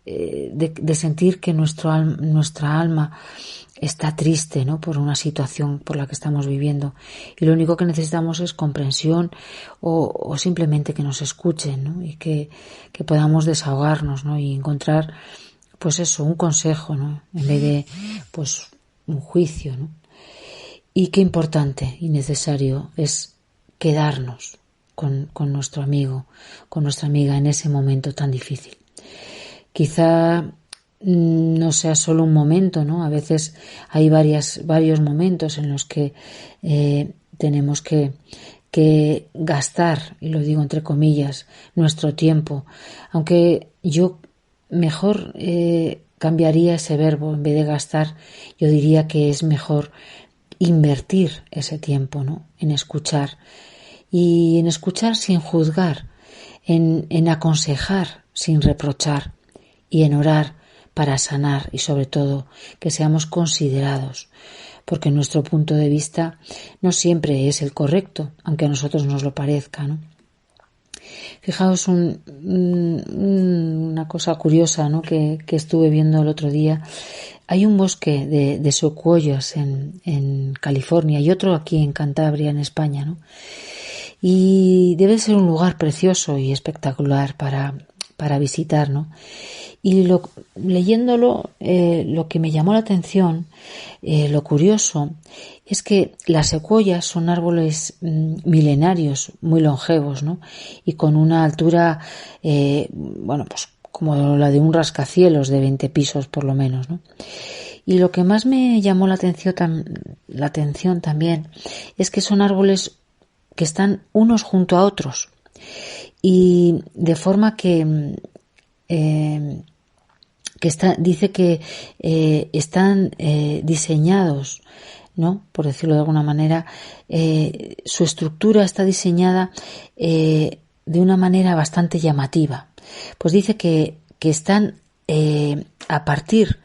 de sentir que nuestra alma está triste, ¿no?, por una situación por la que estamos viviendo. Y lo único que necesitamos es comprensión o simplemente que nos escuchen, ¿no?, y que podamos desahogarnos, ¿no?, y encontrar, pues eso, un consejo, ¿no?, en vez de, pues, un juicio, ¿no? Y qué importante y necesario es quedarnos con nuestro amigo, con nuestra amiga en ese momento tan difícil. Quizá no sea solo un momento, ¿no? A veces hay varios momentos en los que tenemos que gastar, y lo digo entre comillas, nuestro tiempo. Aunque yo mejor cambiaría ese verbo, en vez de gastar, yo diría que es mejor invertir ese tiempo, ¿no?, en escuchar, y en escuchar sin juzgar, en aconsejar sin reprochar, y en orar para sanar, y sobre todo que seamos considerados, porque nuestro punto de vista no siempre es el correcto, aunque a nosotros nos lo parezca, ¿no? Fijaos una cosa curiosa, ¿no?, que estuve viendo el otro día. Hay un bosque de secuoyas en California y otro aquí en Cantabria, en España, ¿no? Y debe ser un lugar precioso y espectacular para visitar, ¿no? Y leyéndolo, lo que me llamó la atención, lo curioso, es que las secuoyas son árboles milenarios, muy longevos, ¿no?, y con una altura, pues como la de un rascacielos de 20 pisos por lo menos, ¿no? Y lo que más me llamó la atención también es que son árboles que están unos junto a otros, y de forma que dice que están diseñados, ¿no?, por decirlo de alguna manera, su estructura está diseñada de una manera bastante llamativa. Pues dice que están a partir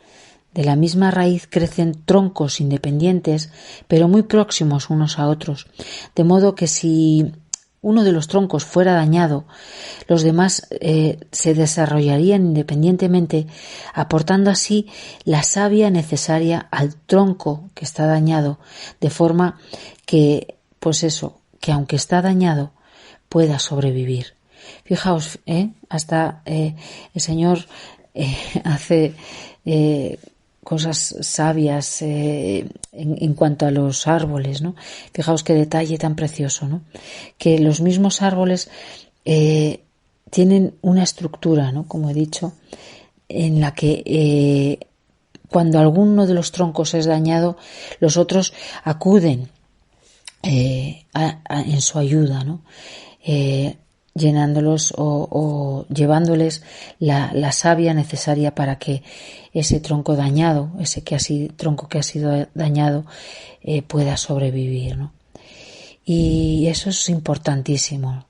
de la misma raíz crecen troncos independientes, pero muy próximos unos a otros, de modo que si uno de los troncos fuera dañado, los demás se desarrollarían independientemente, aportando así la savia necesaria al tronco que está dañado, de forma que, pues eso, que aunque está dañado, pueda sobrevivir. Fijaos, hasta el Señor hace cosas sabias en cuanto a los árboles, ¿no? Fijaos qué detalle tan precioso, ¿no? Que los mismos árboles tienen una estructura, ¿no?, como he dicho, en la que cuando alguno de los troncos es dañado, los otros acuden en su ayuda, ¿no?, llenándolos o llevándoles la savia necesaria para que ese tronco dañado, tronco que ha sido dañado, pueda sobrevivir, ¿no? Y eso es importantísimo,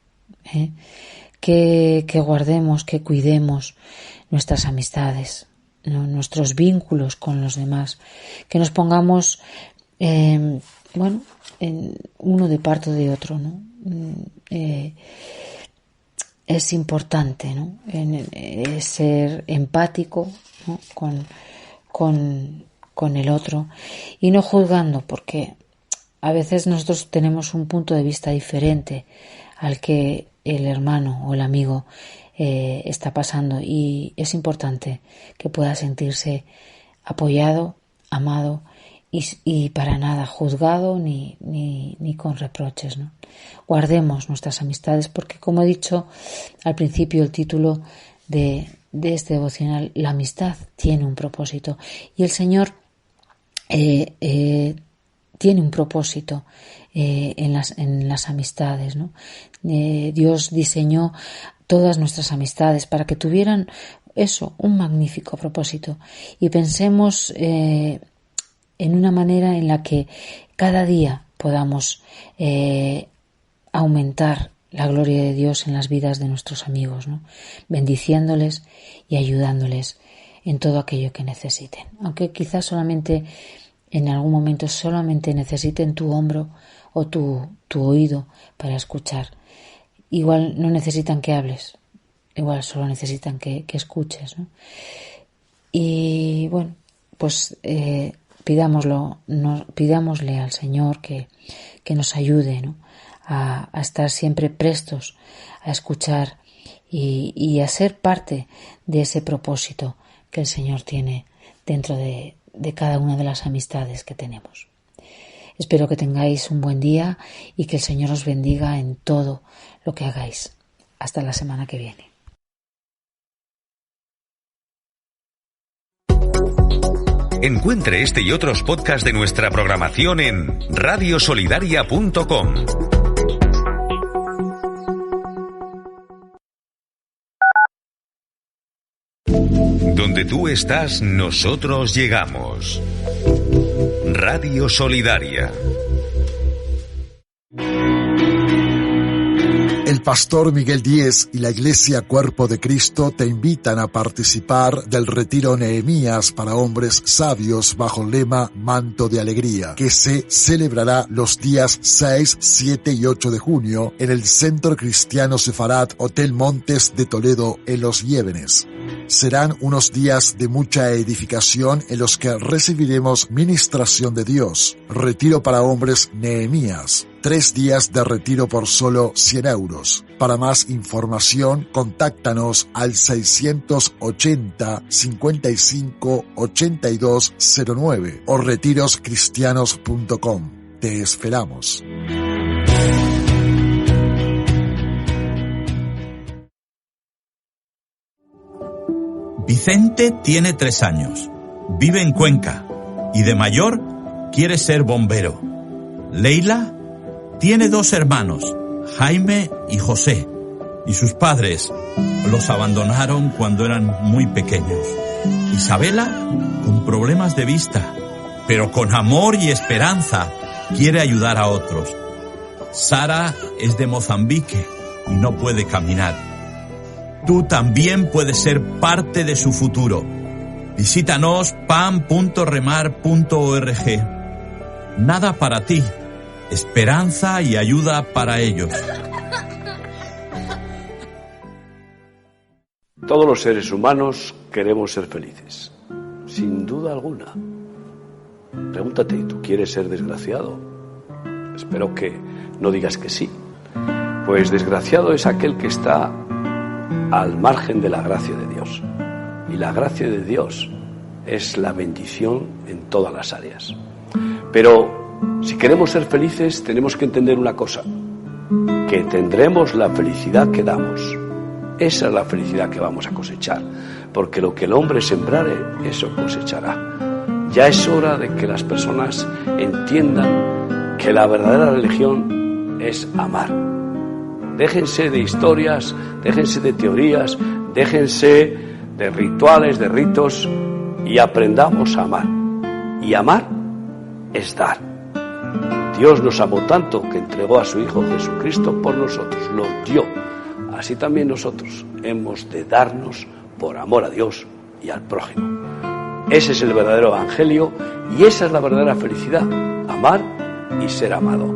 que guardemos, que cuidemos nuestras amistades, ¿no?, nuestros vínculos con los demás, que nos pongamos en uno de parte de otro, ¿no? Es importante, ¿no?, ser empático, ¿no?, con el otro, y no juzgando, porque a veces nosotros tenemos un punto de vista diferente al que el hermano o el amigo está pasando, y es importante que pueda sentirse apoyado, amado y para nada juzgado ni con reproches, ¿no? Guardemos nuestras amistades porque, como he dicho al principio, el título de este devocional, la amistad tiene un propósito y el Señor tiene un propósito en las amistades, ¿no? Dios diseñó todas nuestras amistades para que tuvieran eso, un magnífico propósito. Y pensemos en una manera en la que cada día podamos aumentar la gloria de Dios en las vidas de nuestros amigos, ¿no? Bendiciéndoles y ayudándoles en todo aquello que necesiten. Aunque quizás solamente en algún momento solamente necesiten tu hombro o tu oído para escuchar. Igual no necesitan que hables, igual solo necesitan que escuches, ¿no? Y bueno, pues pidámosle al Señor que nos ayude, ¿no? A estar siempre prestos a escuchar y a ser parte de ese propósito que el Señor tiene dentro de cada una de las amistades que tenemos. Espero que tengáis un buen día y que el Señor os bendiga en todo lo que hagáis. Hasta la semana que viene. Encuentre este y otros podcasts de nuestra programación en radiosolidaria.com. Donde tú estás, nosotros llegamos. Radio Solidaria. El pastor Miguel Díez y la Iglesia Cuerpo de Cristo te invitan a participar del retiro Nehemías para hombres sabios bajo el lema Manto de Alegría, que se celebrará los días 6, 7 y 8 de junio en el Centro Cristiano Sefarat Hotel Montes de Toledo, en Los Liévenes. Serán unos días de mucha edificación en los que recibiremos ministración de Dios. Retiro para hombres Nehemías. 3 días de retiro por solo 100 euros. Para más información, contáctanos al 680 55 82 09 o retiroscristianos.com. Te esperamos. Vicente tiene 3 años, vive en Cuenca y de mayor quiere ser bombero. Leila tiene 2 hermanos, Jaime y José, y sus padres los abandonaron cuando eran muy pequeños. Isabela, con problemas de vista, pero con amor y esperanza, quiere ayudar a otros. Sara es de Mozambique y no puede caminar. Tú también puedes ser parte de su futuro. Visítanos pan.remar.org. Nada para ti, esperanza y ayuda para ellos. Todos los seres humanos queremos ser felices, sin duda alguna. Pregúntate, ¿tú quieres ser desgraciado? Espero que no digas que sí. Pues desgraciado es aquel que está al margen de la gracia de Dios. Y la gracia de Dios es la bendición en todas las áreas. Pero si queremos ser felices, tenemos que entender una cosa: que tendremos la felicidad que damos. Esa es la felicidad que vamos a cosechar, porque lo que el hombre sembrare, eso cosechará. Ya es hora de que las personas entiendan que la verdadera religión es amar. Déjense de historias, déjense de teorías, déjense de rituales, de ritos, y aprendamos a amar. Y amar es dar. Dios nos amó tanto que entregó a su Hijo Jesucristo por nosotros, lo dio. Así también nosotros hemos de darnos por amor a Dios y al prójimo. Ese es el verdadero evangelio y esa es la verdadera felicidad: amar y ser amado.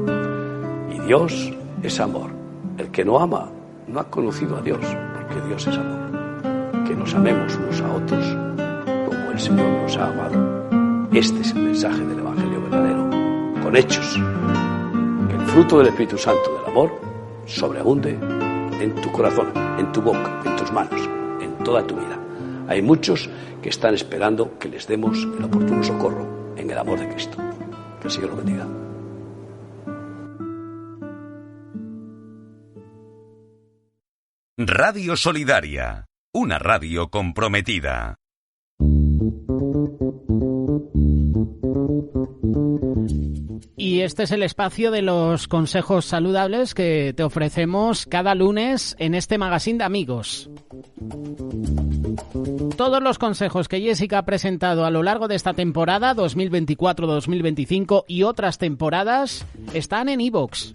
Y Dios es amor. El que no ama no ha conocido a Dios, porque Dios es amor. Que nos amemos unos a otros como el Señor nos ha amado. Este es el mensaje del evangelio verdadero, con hechos. Que el fruto del Espíritu Santo del amor sobreabunde en tu corazón, en tu boca, en tus manos, en toda tu vida. Hay muchos que están esperando que les demos el oportuno socorro en el amor de Cristo. Que el Señor lo bendiga. Radio Solidaria, una radio comprometida. Y este es el espacio de los consejos saludables que te ofrecemos cada lunes en este magazine de amigos. Todos los consejos que Jessica ha presentado a lo largo de esta temporada 2024-2025 y otras temporadas están en iVoox.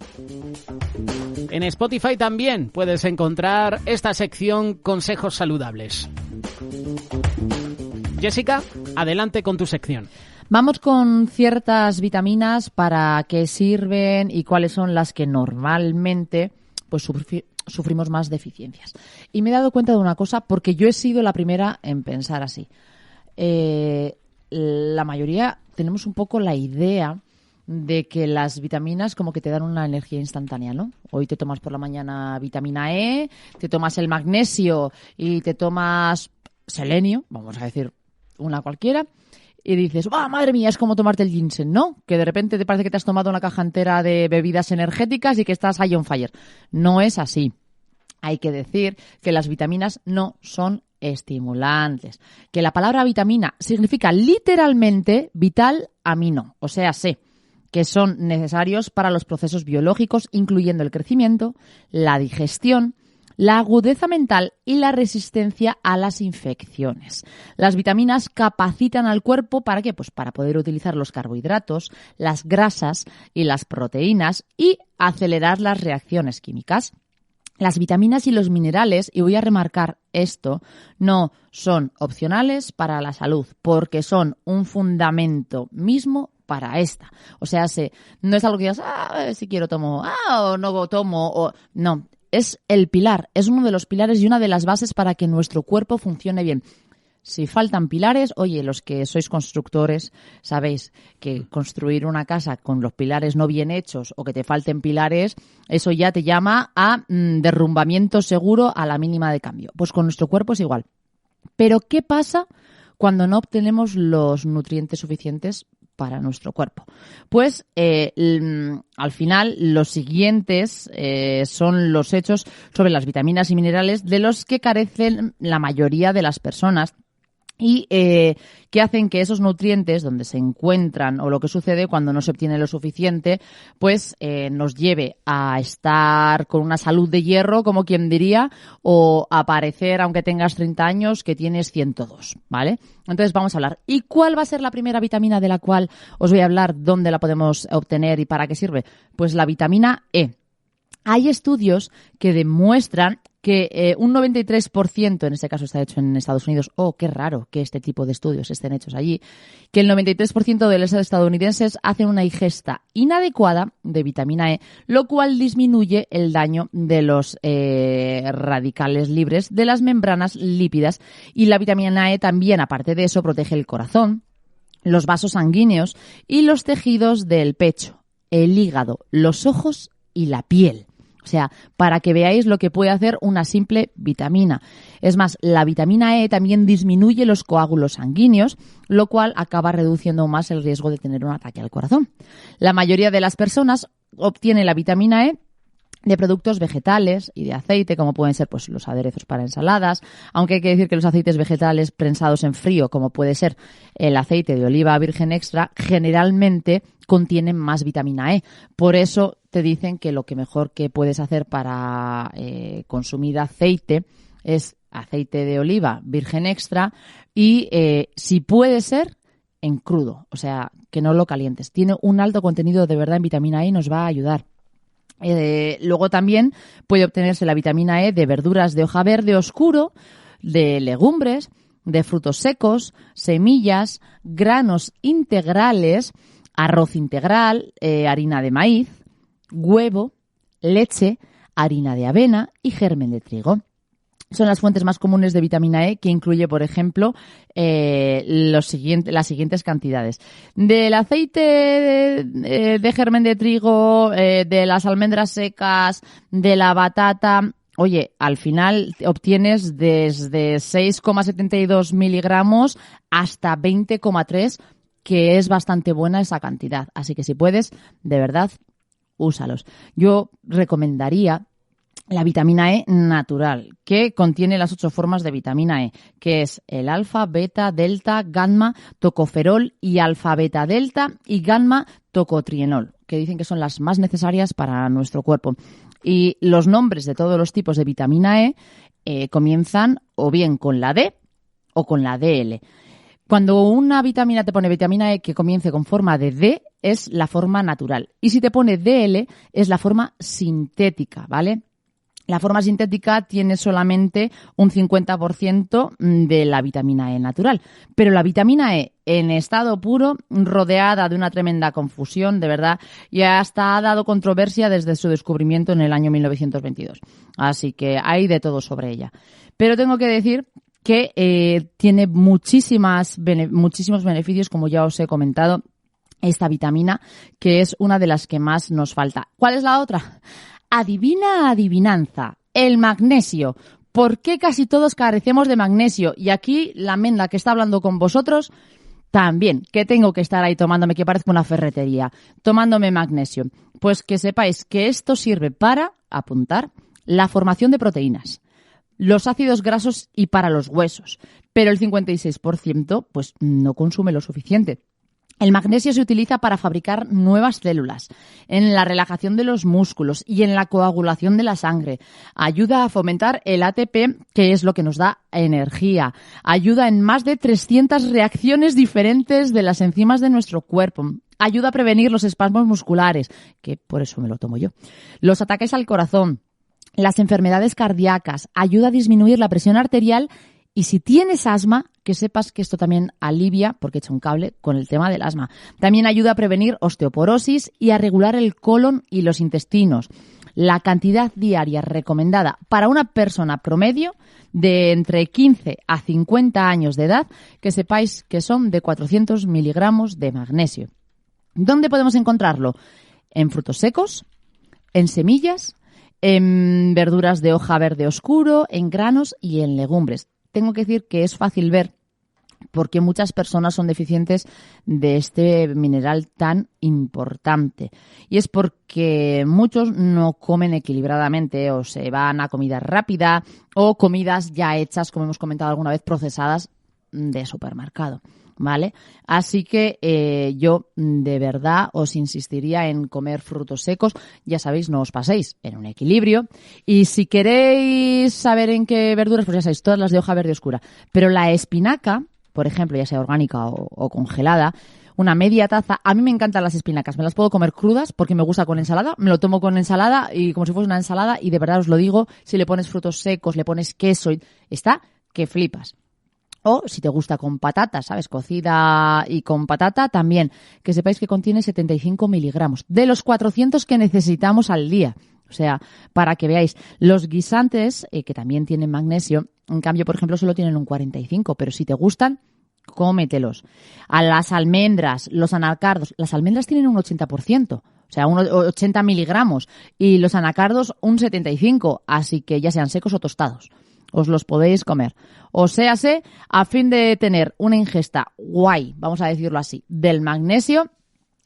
En Spotify también puedes encontrar esta sección Consejos Saludables. Jessica, adelante con tu sección. Vamos con ciertas vitaminas, para qué sirven y cuáles son las que normalmente pues sufrimos más deficiencias. Y me he dado cuenta de una cosa, porque yo he sido la primera en pensar así. La mayoría tenemos un poco la idea de que las vitaminas como que te dan una energía instantánea, ¿no? Hoy te tomas por la mañana vitamina E, te tomas el magnesio y te tomas selenio, vamos a decir una cualquiera, y dices, ¡ah, madre mía! Es como tomarte el ginseng, ¿no? Que de repente te parece que te has tomado una caja entera de bebidas energéticas y que estás ahí on fire. No es así. Hay que decir que las vitaminas no son estimulantes. Que la palabra vitamina significa literalmente vital amino, o sea, que son necesarios para los procesos biológicos, incluyendo el crecimiento, la digestión, la agudeza mental y la resistencia a las infecciones. Las vitaminas capacitan al cuerpo ¿para qué? Pues para poder utilizar los carbohidratos, las grasas y las proteínas y acelerar las reacciones químicas. Las vitaminas y los minerales, y voy a remarcar esto, no son opcionales para la salud, porque son un fundamento mismo para esta. O sea, no es algo que digas, si quiero tomo, o no tomo, o no. Es el pilar, es uno de los pilares y una de las bases para que nuestro cuerpo funcione bien. Si faltan pilares, oye, los que sois constructores sabéis que construir una casa con los pilares no bien hechos o que te falten pilares, eso ya te llama a derrumbamiento seguro a la mínima de cambio. Pues con nuestro cuerpo es igual. Pero ¿qué pasa cuando no obtenemos los nutrientes suficientes para nuestro cuerpo? Pues al final los siguientes son los hechos sobre las vitaminas y minerales de los que carecen la mayoría de las personas y que hacen que esos nutrientes donde se encuentran o lo que sucede cuando no se obtiene lo suficiente pues nos lleve a estar con una salud de hierro, como quien diría, o a parecer, aunque tengas 30 años, que tienes 102, ¿vale? Entonces vamos a hablar. ¿Y cuál va a ser la primera vitamina de la cual os voy a hablar? ¿Dónde la podemos obtener y para qué sirve? Pues la vitamina E. Hay estudios que demuestran que un 93%, en este caso está hecho en Estados Unidos, qué raro que este tipo de estudios estén hechos allí, que el 93% de los estadounidenses hacen una ingesta inadecuada de vitamina E, lo cual disminuye el daño de los radicales libres de las membranas lípidas. Y la vitamina E también, aparte de eso, protege el corazón, los vasos sanguíneos y los tejidos del pecho, el hígado, los ojos y la piel. O sea, para que veáis lo que puede hacer una simple vitamina. Es más, la vitamina E también disminuye los coágulos sanguíneos, lo cual acaba reduciendo más el riesgo de tener un ataque al corazón. La mayoría de las personas obtiene la vitamina E de productos vegetales y de aceite, como pueden ser pues los aderezos para ensaladas, aunque hay que decir que los aceites vegetales prensados en frío, como puede ser el aceite de oliva virgen extra, generalmente contienen más vitamina E. Por eso te dicen que lo que mejor que puedes hacer para consumir aceite es aceite de oliva virgen extra y si puede ser en crudo, o sea, que no lo calientes. Tiene un alto contenido de verdad en vitamina E y nos va a ayudar. Luego también puede obtenerse la vitamina E de verduras de hoja verde oscuro, de legumbres, de frutos secos, semillas, granos integrales, arroz integral, harina de maíz, huevo, leche, harina de avena y germen de trigo. Son las fuentes más comunes de vitamina E, que incluye, por ejemplo, las siguientes cantidades. Del aceite de germen de trigo, de las almendras secas, de la batata. Oye, al final obtienes desde 6,72 miligramos hasta 20,3 que es bastante buena esa cantidad. Así que si puedes, de verdad, úsalos. Yo recomendaría la vitamina E natural, que contiene las 8 formas de vitamina E, que es el alfa, beta, delta, gamma, tocoferol y alfa, beta, delta y gamma tocotrienol, que dicen que son las más necesarias para nuestro cuerpo. Y los nombres de todos los tipos de vitamina E comienzan o bien con la D o con la DL. Cuando una vitamina te pone vitamina E que comience con forma de D, es la forma natural. Y si te pone DL, es la forma sintética, ¿vale? La forma sintética tiene solamente un 50% de la vitamina E natural. Pero la vitamina E en estado puro, rodeada de una tremenda confusión, de verdad, y hasta ha dado controversia desde su descubrimiento en el año 1922. Así que hay de todo sobre ella. Pero tengo que decir que tiene muchísimos beneficios, como ya os he comentado, esta vitamina, que es una de las que más nos falta. ¿Cuál es la otra? Adivina adivinanza, el magnesio. ¿Por qué casi todos carecemos de magnesio? Y aquí la Menda que está hablando con vosotros también, que tengo que estar ahí tomándome, que parezco una ferretería, tomándome magnesio. Pues que sepáis que esto sirve para apuntar la formación de proteínas, los ácidos grasos y para los huesos. Pero el 56% pues no consume lo suficiente. El magnesio se utiliza para fabricar nuevas células, en la relajación de los músculos y en la coagulación de la sangre. Ayuda a fomentar el ATP, que es lo que nos da energía. Ayuda en más de 300 reacciones diferentes de las enzimas de nuestro cuerpo. Ayuda a prevenir los espasmos musculares, que por eso me lo tomo yo. Los ataques al corazón, las enfermedades cardíacas. Ayuda a disminuir la presión arterial. Y si tienes asma, que sepas que esto también alivia, porque echa un cable con el tema del asma. También ayuda a prevenir osteoporosis y a regular el colon y los intestinos. La cantidad diaria recomendada para una persona promedio de entre 15 a 50 años de edad, que sepáis que son de 400 miligramos de magnesio. ¿Dónde podemos encontrarlo? En frutos secos, en semillas, en verduras de hoja verde oscuro, en granos y en legumbres. Tengo que decir que es fácil ver porque muchas personas son deficientes de este mineral tan importante. Y es porque muchos no comen equilibradamente o se van a comida rápida o comidas ya hechas, como hemos comentado alguna vez, procesadas de supermercado, ¿vale? Así que yo de verdad os insistiría en comer frutos secos. Ya sabéis, no os paséis, en un equilibrio. Y si queréis saber en qué verduras, pues ya sabéis, todas las de hoja verde oscura. Pero la espinaca, por ejemplo, ya sea orgánica o congelada, una media taza. A mí me encantan las espinacas, me las puedo comer crudas porque me gusta con ensalada, me lo tomo con ensalada y como si fuese una ensalada, y de verdad os lo digo, si le pones frutos secos, le pones queso, está que flipas. O si te gusta con patata, ¿sabes? Cocida y con patata también. Que sepáis que contiene 75 miligramos de los 400 que necesitamos al día. O sea, para que veáis, los guisantes, que también tienen magnesio, en cambio, por ejemplo, solo tienen un 45, pero si te gustan, cómetelos. A las almendras, los anacardos, las almendras tienen un 80%. O sea, unos 80 miligramos. Y los anacardos un 75, así que ya sean secos o tostados. Os los podéis comer. O sea, a fin de tener una ingesta guay, vamos a decirlo así, del magnesio,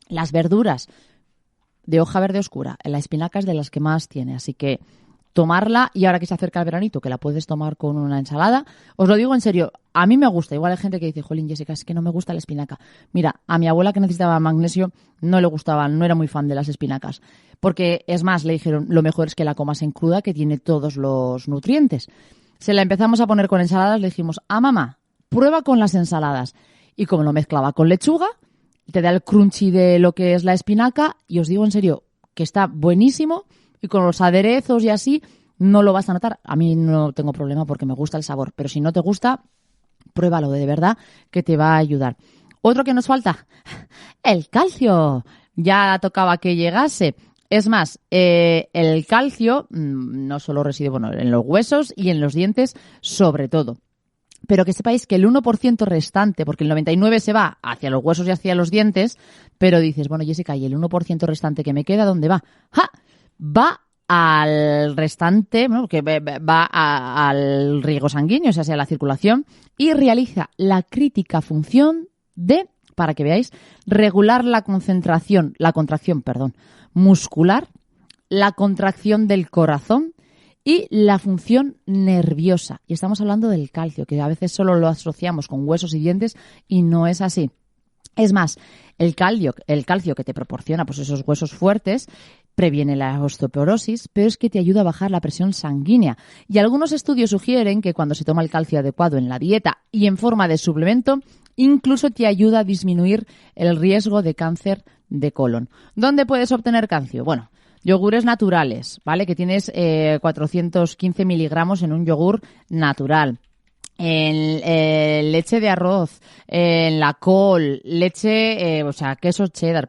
las verduras de hoja verde oscura, la espinaca es de las que más tiene, así que tomarla, y ahora que se acerca el veranito, que la puedes tomar con una ensalada, os lo digo en serio, a mí me gusta. Igual hay gente que dice, jolín, Jessica, es que no me gusta la espinaca. Mira, a mi abuela que necesitaba magnesio no le gustaban, no era muy fan de las espinacas, porque es más, le dijeron, lo mejor es que la comas en cruda, que tiene todos los nutrientes. Se la empezamos a poner con ensaladas, le dijimos, mamá, prueba con las ensaladas. Y como lo mezclaba con lechuga, te da el crunchy de lo que es la espinaca, y os digo en serio que está buenísimo, y con los aderezos y así no lo vas a notar. A mí no tengo problema porque me gusta el sabor, pero si no te gusta, pruébalo, de verdad que te va a ayudar. Otro que nos falta, el calcio. Ya tocaba que llegase. Es más, el calcio no solo reside en los huesos y en los dientes sobre todo. Pero que sepáis que el 1% restante, porque el 99% se va hacia los huesos y hacia los dientes, pero dices, bueno, Jessica, ¿y el 1% restante que me queda dónde va? ¡Ja! Va al restante, que va al riego sanguíneo, o sea, a la circulación, y realiza la crítica función de para que veáis, regular la contracción muscular, la contracción del corazón y la función nerviosa. Y estamos hablando del calcio, que a veces solo lo asociamos con huesos y dientes y no es así. Es más, el calcio que te proporciona pues esos huesos fuertes previene la osteoporosis, pero es que te ayuda a bajar la presión sanguínea. Y algunos estudios sugieren que cuando se toma el calcio adecuado en la dieta y en forma de suplemento, incluso te ayuda a disminuir el riesgo de cáncer de colon. ¿Dónde puedes obtener calcio? Bueno, yogures naturales, ¿vale? Que tienes 415 miligramos en un yogur natural. En leche de arroz, en la col, queso cheddar,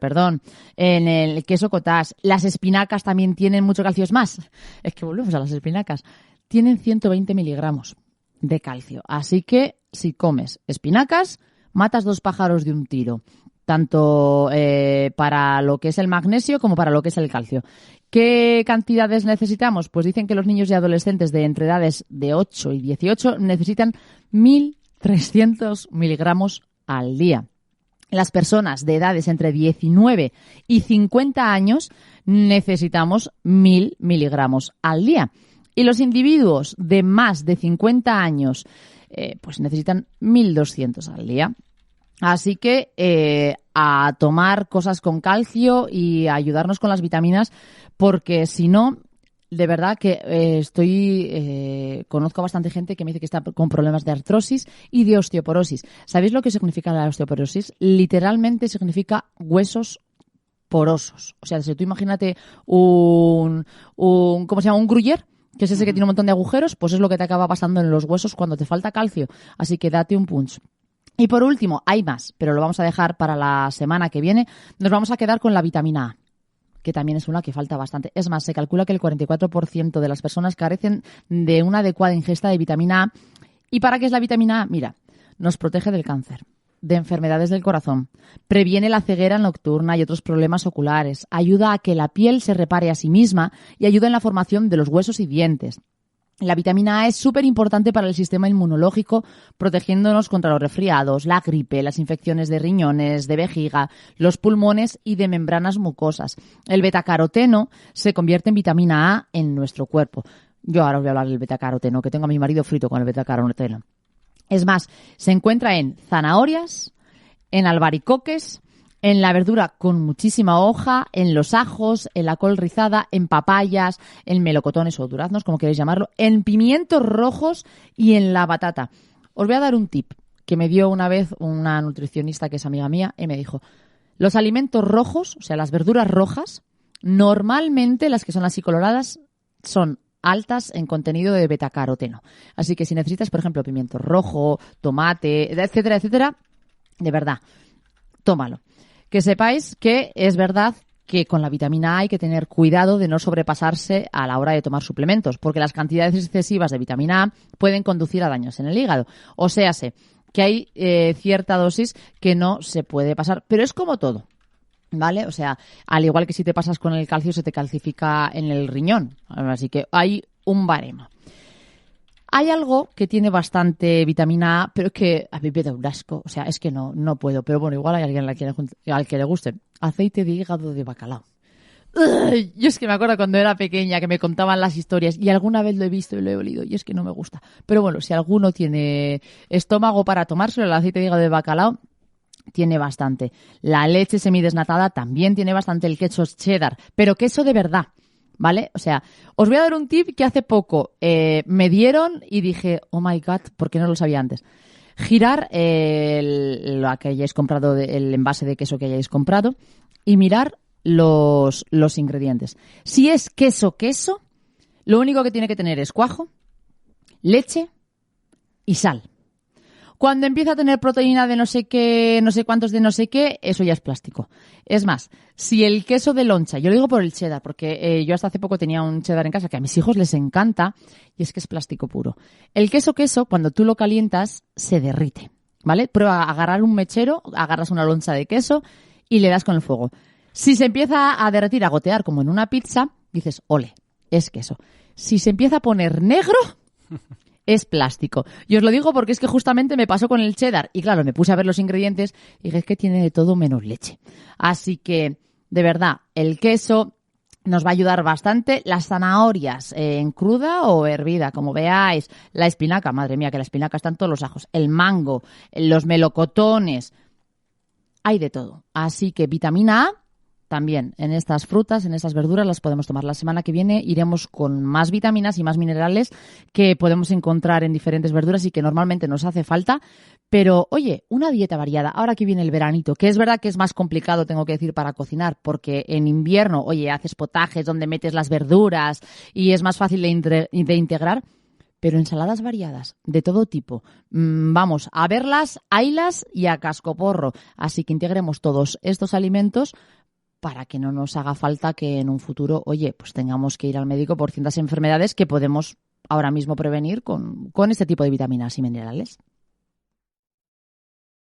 en el queso cottage. Las espinacas también tienen mucho calcio. Es más, es que volvemos a las espinacas. Tienen 120 miligramos de calcio. Así que si comes espinacas, matas 2 pájaros de un tiro. Tanto para lo que es el magnesio como para lo que es el calcio. ¿Qué cantidades necesitamos? Pues dicen que los niños y adolescentes de entre edades de 8 y 18 necesitan 1.300 miligramos al día. Las personas de edades entre 19 y 50 años necesitamos 1.000 miligramos al día. Y los individuos de más de 50 años pues necesitan 1.200 al día. Así que a tomar cosas con calcio y a ayudarnos con las vitaminas, porque si no, de verdad que conozco a bastante gente que me dice que está con problemas de artrosis y de osteoporosis. ¿Sabéis lo que significa la osteoporosis? Literalmente significa huesos porosos. O sea, si tú imagínate un ¿cómo se llama? Un gruyère, que es ese que tiene un montón de agujeros, pues es lo que te acaba pasando en los huesos cuando te falta calcio. Así que date un punch. Y por último, hay más, pero lo vamos a dejar para la semana que viene. Nos vamos a quedar con la vitamina A, que también es una que falta bastante. Es más, se calcula que el 44% de las personas carecen de una adecuada ingesta de vitamina A. ¿Y para qué es la vitamina A? Mira, nos protege del cáncer, de enfermedades del corazón, previene la ceguera nocturna y otros problemas oculares, ayuda a que la piel se repare a sí misma y ayuda en la formación de los huesos y dientes. La vitamina A es súper importante para el sistema inmunológico, protegiéndonos contra los resfriados, la gripe, las infecciones de riñones, de vejiga, los pulmones y de membranas mucosas. El betacaroteno se convierte en vitamina A en nuestro cuerpo. Yo ahora os voy a hablar del betacaroteno, que tengo a mi marido frito con el betacaroteno. Es más, se encuentra en zanahorias, en albaricoques, en la verdura con muchísima hoja, en los ajos, en la col rizada, en papayas, en melocotones o duraznos, como queréis llamarlo, en pimientos rojos y en la batata. Os voy a dar un tip que me dio una vez una nutricionista que es amiga mía y me dijo, los alimentos rojos, o sea, las verduras rojas, normalmente las que son así coloradas son altas en contenido de betacaroteno. Así que si necesitas, por ejemplo, pimiento rojo, tomate, etcétera, etcétera, de verdad, tómalo. Que sepáis que es verdad que con la vitamina A hay que tener cuidado de no sobrepasarse a la hora de tomar suplementos, porque las cantidades excesivas de vitamina A pueden conducir a daños en el hígado. O séase, que hay cierta dosis que no se puede pasar, pero es como todo, ¿vale? O sea, al igual que si te pasas con el calcio, se te calcifica en el riñón. Así que hay un baremo. Hay algo que tiene bastante vitamina A, pero es que a mí me da un asco. O sea, es que no puedo. Pero bueno, igual hay alguien al que le guste. Aceite de hígado de bacalao. Yo es que me acuerdo cuando era pequeña que me contaban las historias y alguna vez lo he visto y lo he olido y es que no me gusta. Pero bueno, si alguno tiene estómago para tomárselo, el aceite de hígado de bacalao tiene bastante. La leche semidesnatada también tiene bastante. El queso cheddar, pero queso de verdad. ¿Vale? O sea, os voy a dar un tip que hace poco me dieron y dije, oh my God, ¿por qué no lo sabía antes? Girar lo que hayáis comprado, el envase de queso que hayáis comprado y mirar los ingredientes. Si es queso, lo único que tiene que tener es cuajo, leche y sal. Cuando empieza a tener proteína de no sé qué, no sé cuántos de no sé qué, eso ya es plástico. Es más, si el queso de loncha, yo lo digo por el cheddar, porque yo hasta hace poco tenía un cheddar en casa que a mis hijos les encanta y es que es plástico puro. El queso, cuando tú lo calientas, se derrite, ¿vale? Prueba a agarrar un mechero, agarras una loncha de queso y le das con el fuego. Si se empieza a derretir, a gotear como en una pizza, dices, ole, es queso. Si se empieza a poner negro, es plástico. Y os lo digo porque es que justamente me pasó con el cheddar. Y claro, me puse a ver los ingredientes y dije, es que tiene de todo menos leche. Así que, de verdad, el queso nos va a ayudar bastante. Las zanahorias en cruda o hervida, como veáis. La espinaca, madre mía, que la espinaca está en todos los ajos. El mango, los melocotones. Hay de todo. Así que vitamina A también en estas frutas, en estas verduras las podemos tomar. La semana que viene iremos con más vitaminas y más minerales que podemos encontrar en diferentes verduras y que normalmente nos hace falta. Pero, oye, una dieta variada. Ahora que viene el veranito, que es verdad que es más complicado, tengo que decir, para cocinar, porque en invierno, oye, haces potajes donde metes las verduras y es más fácil de integrar. Pero ensaladas variadas, de todo tipo. Vamos a verlas, haylas y a cascoporro. Así que integremos todos estos alimentos para que no nos haga falta que en un futuro, oye, pues tengamos que ir al médico por ciertas enfermedades que podemos ahora mismo prevenir con este tipo de vitaminas y minerales.